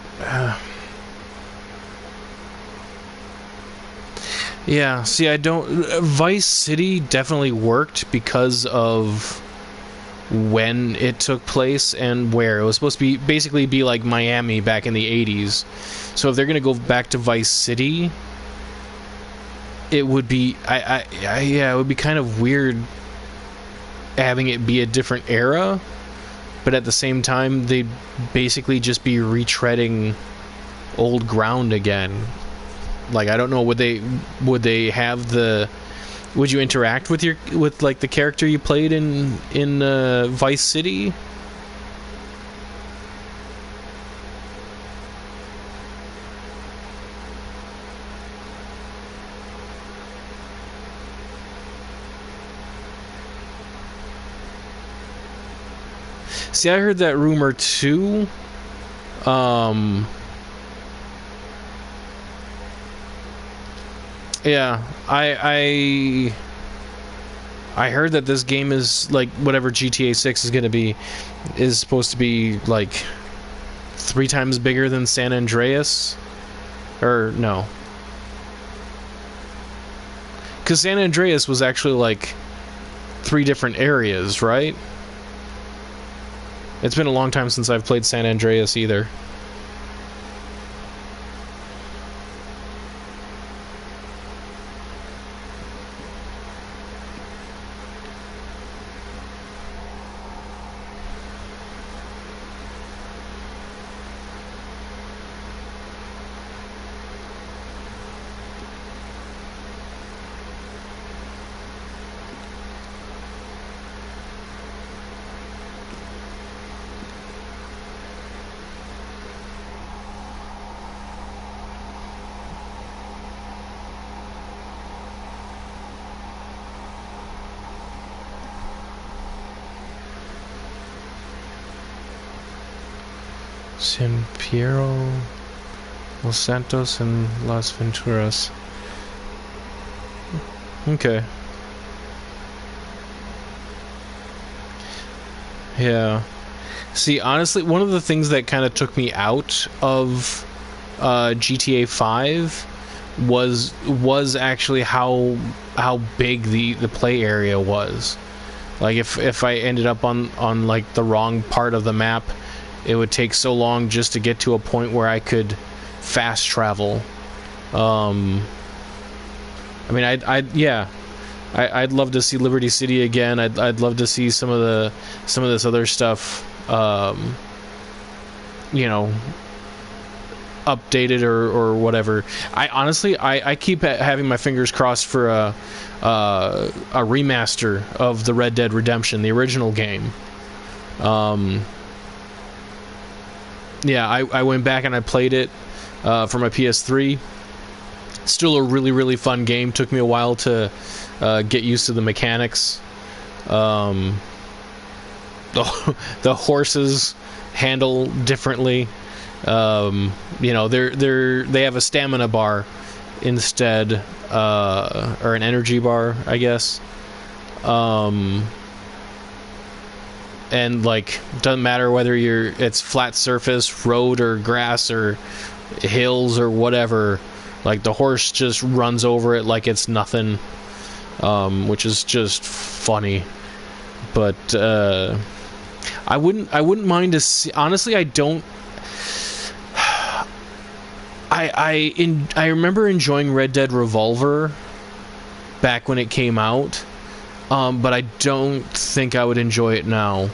Yeah, see, I don't... Vice City definitely worked because of when it took place and where. It was supposed to be basically be like Miami back in the 80s. So if they're going to go back to Vice City, it would be... yeah, it would be kind of weird having it be a different era, but at the same time, they'd basically just be retreading old ground again. Like, I don't know, would they have the... Would you interact with like the character you played in Vice City? See, I heard that rumor too. Yeah, I heard that this game is, like, whatever GTA 6 is going to be, is supposed to be, like, 3 times bigger than San Andreas. Or, no. Because San Andreas was actually, like, 3 different areas, right? It's been a long time since I've played San Andreas either. San Piero, Los Santos, and Las Venturas. Okay. Yeah. See, honestly, one of the things that kind of took me out of GTA 5 was actually how big the play area was. Like, if I ended up on like the wrong part of the map, it would take so long just to get to a point where I could fast travel. I mean, yeah, I'd love to see Liberty City again. I'd love to see some of this other stuff, you know, updated or whatever. I honestly I keep having my fingers crossed for a remaster of the Red Dead Redemption, the original game. Yeah, I went back and I played it for my PS3. Still a really, really fun game. Took me a while to get used to the mechanics. The horses handle differently. You know, they have a stamina bar instead, or an energy bar, I guess. And like, doesn't matter whether it's flat surface, road or grass or hills or whatever. Like, the horse just runs over it like it's nothing, which is just funny. But I wouldn't mind to see. Honestly, I don't. I remember enjoying Red Dead Revolver back when it came out, but I don't think I would enjoy it now.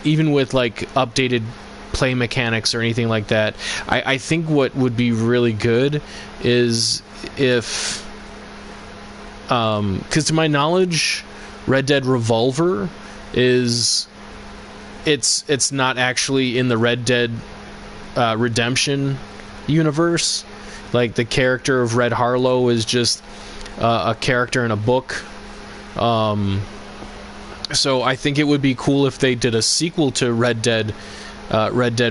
Even with like updated play mechanics or anything like that. I think what would be really good is if, because to my knowledge, Red Dead Revolver it's not actually in the Red Dead Redemption universe. Like, the character of Red Harlow is just a character in a book. So I think it would be cool if they did a sequel to Red Dead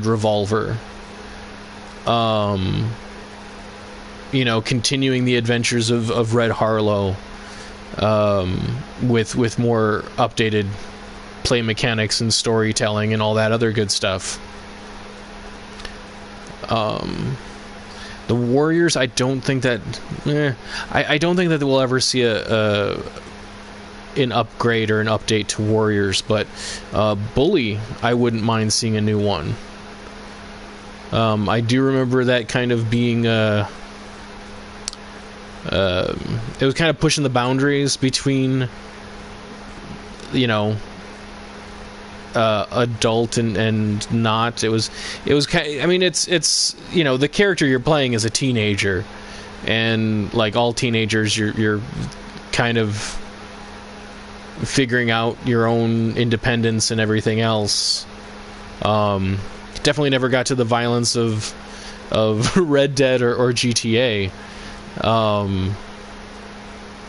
Revolver. You know, continuing the adventures of Red Harlow, with more updated play mechanics and storytelling and all that other good stuff. The Warriors, I don't think that. I don't think that we'll ever see an upgrade or an update to Warriors, but Bully, I wouldn't mind seeing a new one. I do remember that kind of being it was kind of pushing the boundaries between, you know, adult and not. It was kind of, I mean, it's you know, the character you're playing is a teenager, and like all teenagers, you're kind of figuring out your own independence and everything else. Definitely never got to the violence of Red Dead or GTA,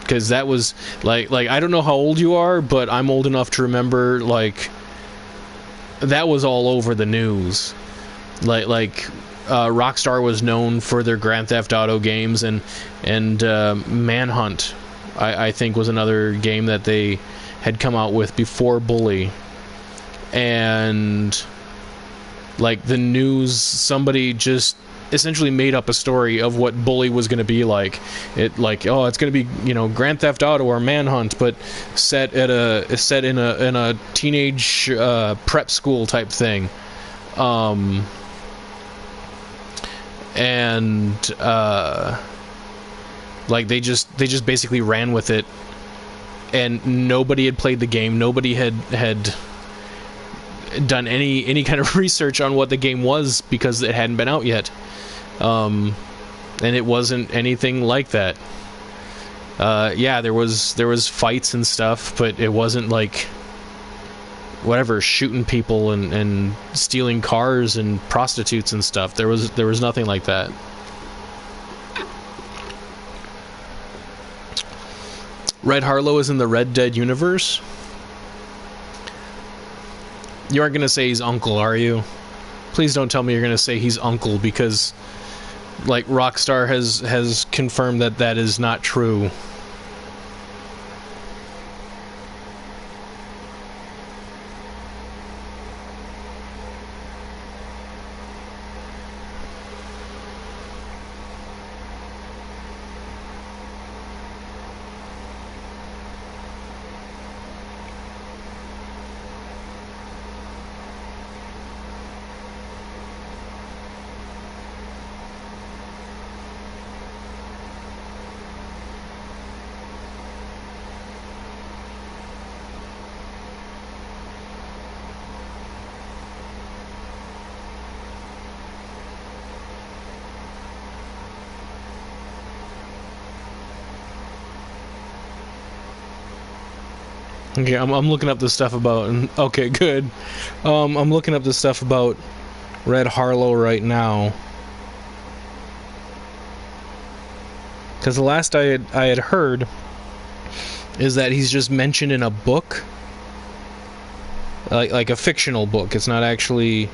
because that was like I don't know how old you are, but I'm old enough to remember, like, that was all over the news. Like Rockstar was known for their Grand Theft Auto games, and Manhunt, I think, was another game that they had come out with before Bully. And like, the news, somebody just essentially made up a story of what Bully was going to be like. It's going to be, you know, Grand Theft Auto or Manhunt, but set in a teenage prep school type thing. Like, they just basically ran with it, and nobody had played the game. Nobody had done any kind of research on what the game was, because it hadn't been out yet. And it wasn't anything like that. Yeah, there was fights and stuff, but it wasn't like whatever, shooting people and stealing cars and prostitutes and stuff. There was nothing like that. Red Harlow is in the Red Dead universe. You aren't going to say he's Uncle, are you? Please don't tell me you're going to say he's Uncle, because like, Rockstar has confirmed that is not true. Okay, I'm looking up the stuff about. Okay, good. I'm looking up the stuff about Red Harlow right now. Because the last I had heard is that he's just mentioned in a book, like a fictional book. It's not actually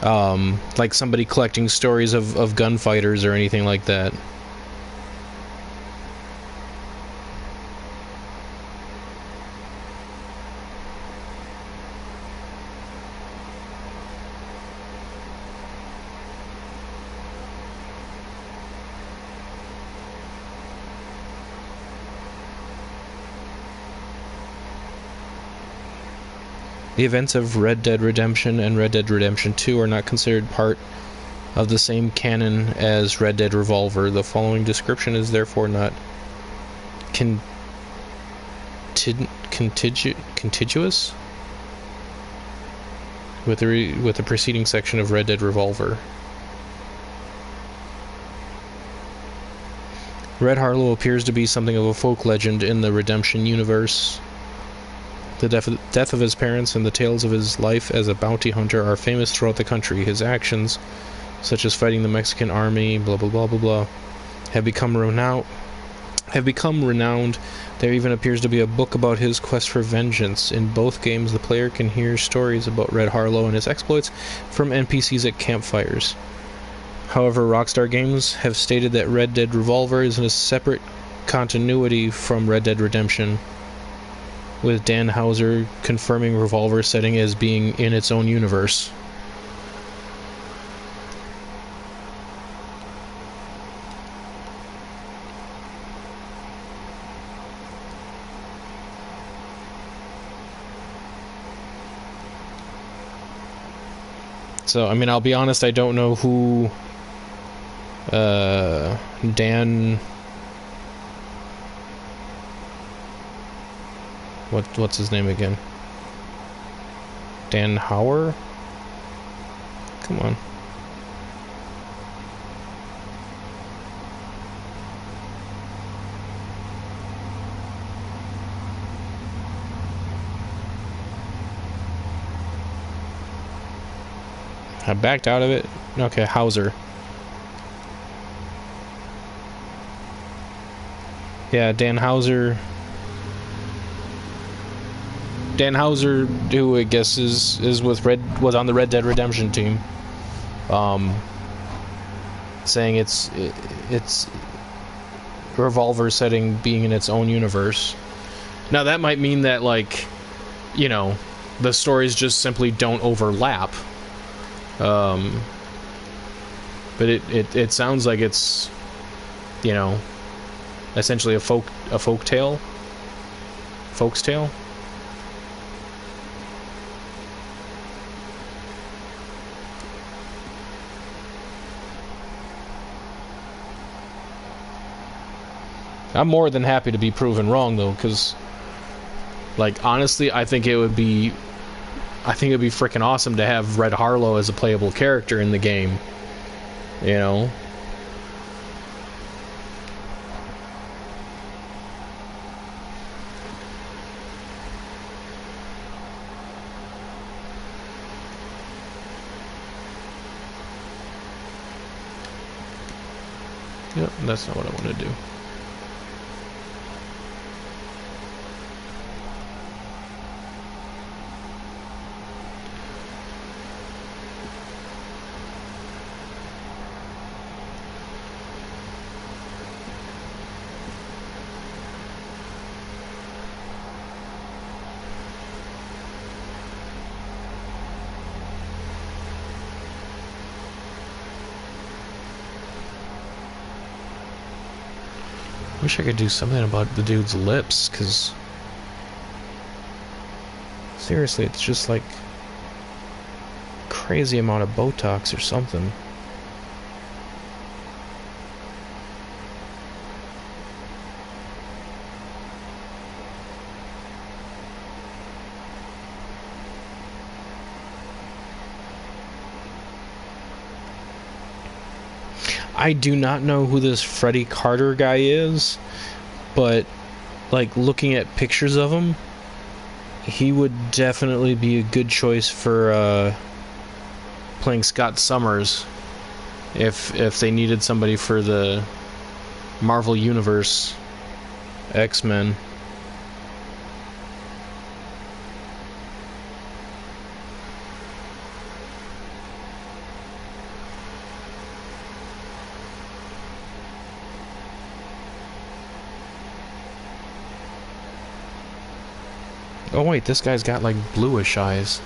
like somebody collecting stories of gunfighters or anything like that. The events of Red Dead Redemption and Red Dead Redemption 2 are not considered part of the same canon as Red Dead Revolver. The following description is therefore not contiguous with the preceding section of Red Dead Revolver. Red Harlow appears to be something of a folk legend in the Redemption universe. The death of his parents and the tales of his life as a bounty hunter are famous throughout the country. His actions, such as fighting the Mexican army, blah blah blah blah blah, have become renowned. There even appears to be a book about his quest for vengeance. In both games, the player can hear stories about Red Harlow and his exploits from NPCs at campfires. However, Rockstar Games have stated that Red Dead Revolver is in a separate continuity from Red Dead Redemption, with Dan Houser confirming Revolver setting as being in its own universe. So, I mean, I'll be honest, I don't know who Dan... What's his name again? Dan Hauer? Come on. I backed out of it. Okay, Hauser. Yeah, Dan Hauser. Dan Houser, who I guess is with was on the Red Dead Redemption team, saying it's Revolver setting being in its own universe. Now that might mean that, like, you know, the stories just simply don't overlap. But it sounds like it's, you know, essentially a folk's tale. I'm more than happy to be proven wrong, though, because, like, honestly, I think it'd be freaking awesome to have Red Harlow as a playable character in the game. You know? Yep, that's not what I want to do. Wish I could do something about the dude's lips, because seriously, it's just like crazy amount of Botox or something. I do not know who this Freddie Carter guy is, but, like, looking at pictures of him, he would definitely be a good choice for playing Scott Summers if they needed somebody for the Marvel Universe X-Men. Oh wait, this guy's got like bluish eyes.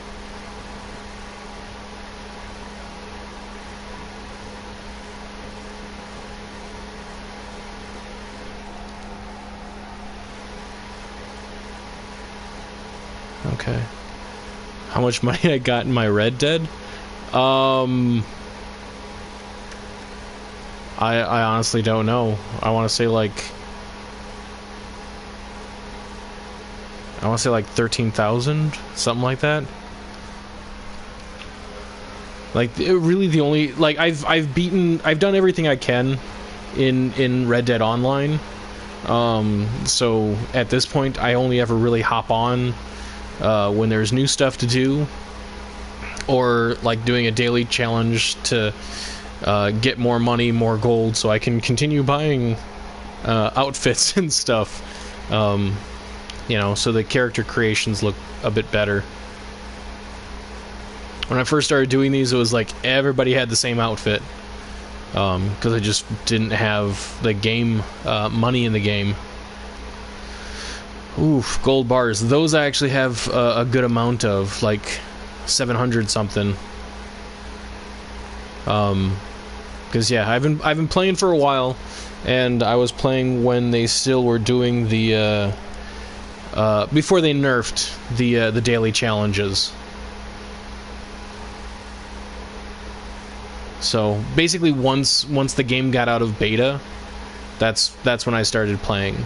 Okay. How much money I got in my Red Dead? I honestly don't know. I want to say like 13,000, something like that. Like really the only like I've done everything I can in Red Dead Online. So at this point I only ever really hop on when there's new stuff to do, or like doing a daily challenge to get more money, more gold, so I can continue buying outfits and stuff. You know, so the character creations look a bit better. When I first started doing these, it was like everybody had the same outfit, because I just didn't have the game money in the game. Oof, gold bars. Those I actually have a good amount of, like 700 something. Because yeah, I've been playing for a while, and I was playing when they still were doing the before they nerfed the daily challenges. So basically, once the game got out of beta, that's when I started playing.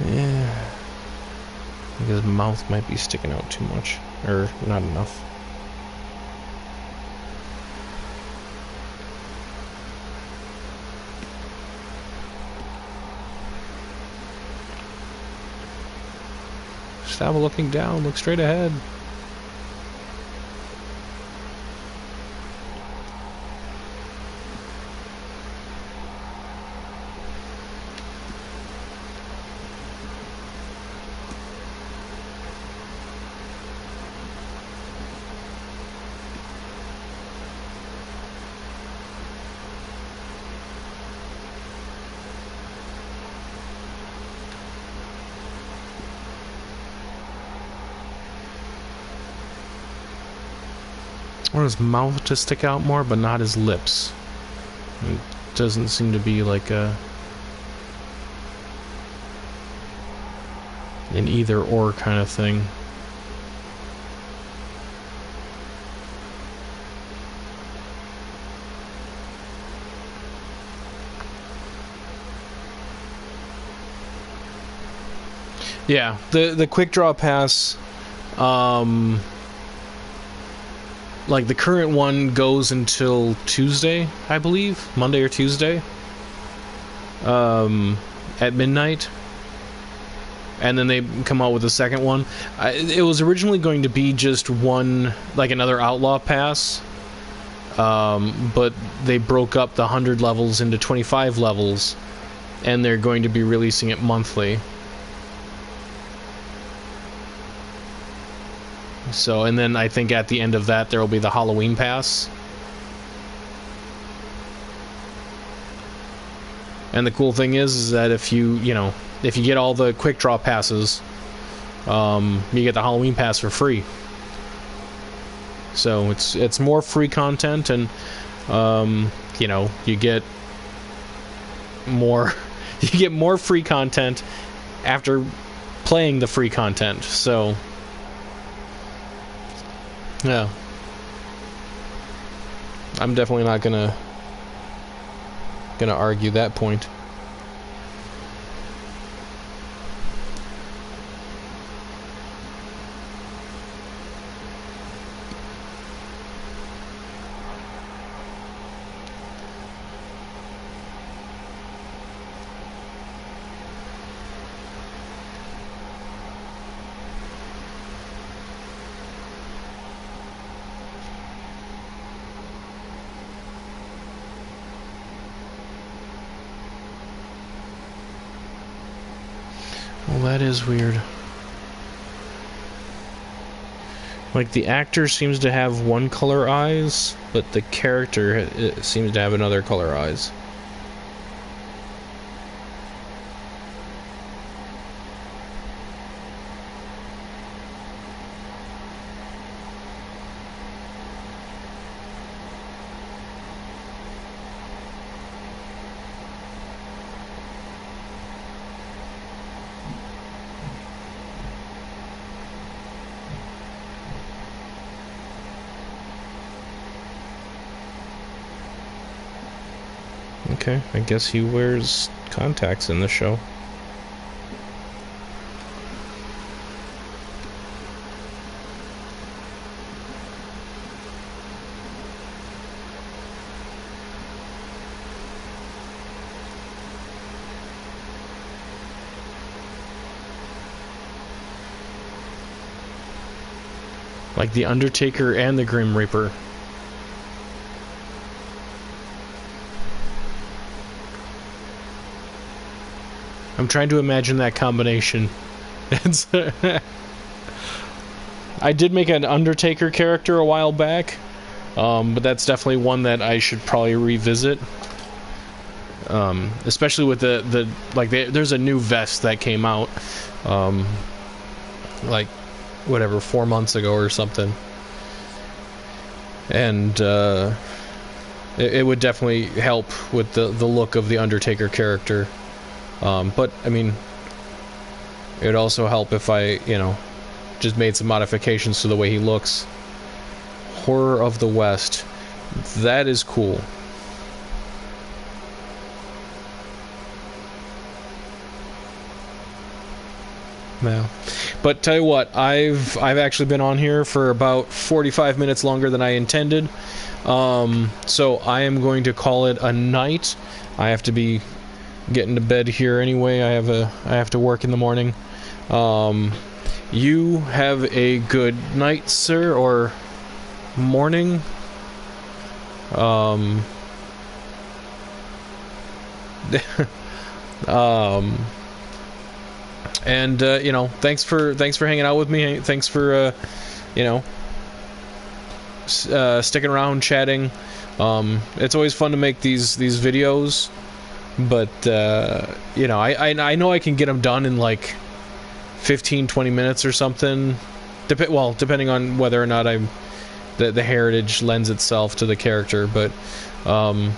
Yeah, I think his mouth might be sticking out too much, or not enough. Stop looking down, look straight ahead. Or his mouth to stick out more, but not his lips. It doesn't seem to be like an either or kind of thing. Yeah, the quick draw pass, like the current one goes until Tuesday, I believe, Monday or Tuesday, at midnight, and then they come out with a second one. It was originally going to be just one, like another Outlaw Pass, but they broke up the 100 levels into 25 levels, and they're going to be releasing it monthly. So, and then I think at the end of that there will be the Halloween Pass. And the cool thing is that if you get all the quick draw passes, you get the Halloween Pass for free. So it's more free content, and you get more free content after playing the free content. So yeah, I'm definitely not gonna gonna argue that point. Well, that is weird. Like, the actor seems to have one color eyes, but the character seems to have another color eyes. Okay, I guess he wears contacts in the show. Like the Undertaker and the Grim Reaper. I'm trying to imagine that combination. It's I did make an Undertaker character a while back, but that's definitely one that I should probably revisit. Especially with there's a new vest that came out, like, whatever, 4 months ago or something. And it would definitely help with the look of the Undertaker character. But, I mean, it would also help if I, just made some modifications to the way he looks. Horror of the West. That is cool. Yeah. But tell you what, I've actually been on here for about 45 minutes longer than I intended. So I am going to call it a night. I have to be getting to bed here anyway. I have to work in the morning. You have a good night, sir, or morning. And thanks for hanging out with me. Thanks for sticking around, chatting. It's always fun to make these videos. But, I know I can get them done in, like, 15-20 minutes or something. Depending on whether or not the heritage lends itself to the character. But, I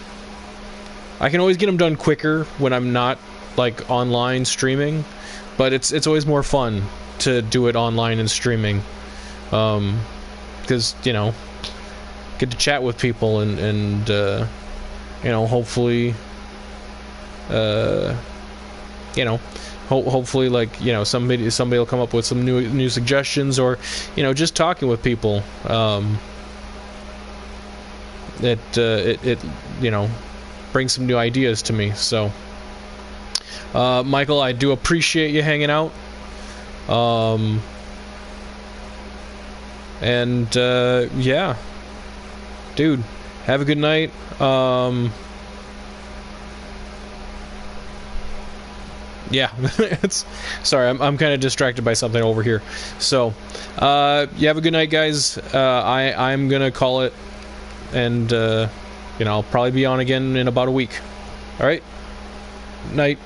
can always get them done quicker when I'm not, like, online streaming. But it's always more fun to do it online and streaming. Because, get to chat with people and hopefully... hopefully, like, somebody will come up with some new suggestions, or just talking with people. It brings some new ideas to me. So, Michael, I do appreciate you hanging out. Yeah, dude, have a good night. Yeah, sorry, I'm kind of distracted by something over here. So, you have a good night, guys. I'm gonna call it, and I'll probably be on again in about a week. All right, night.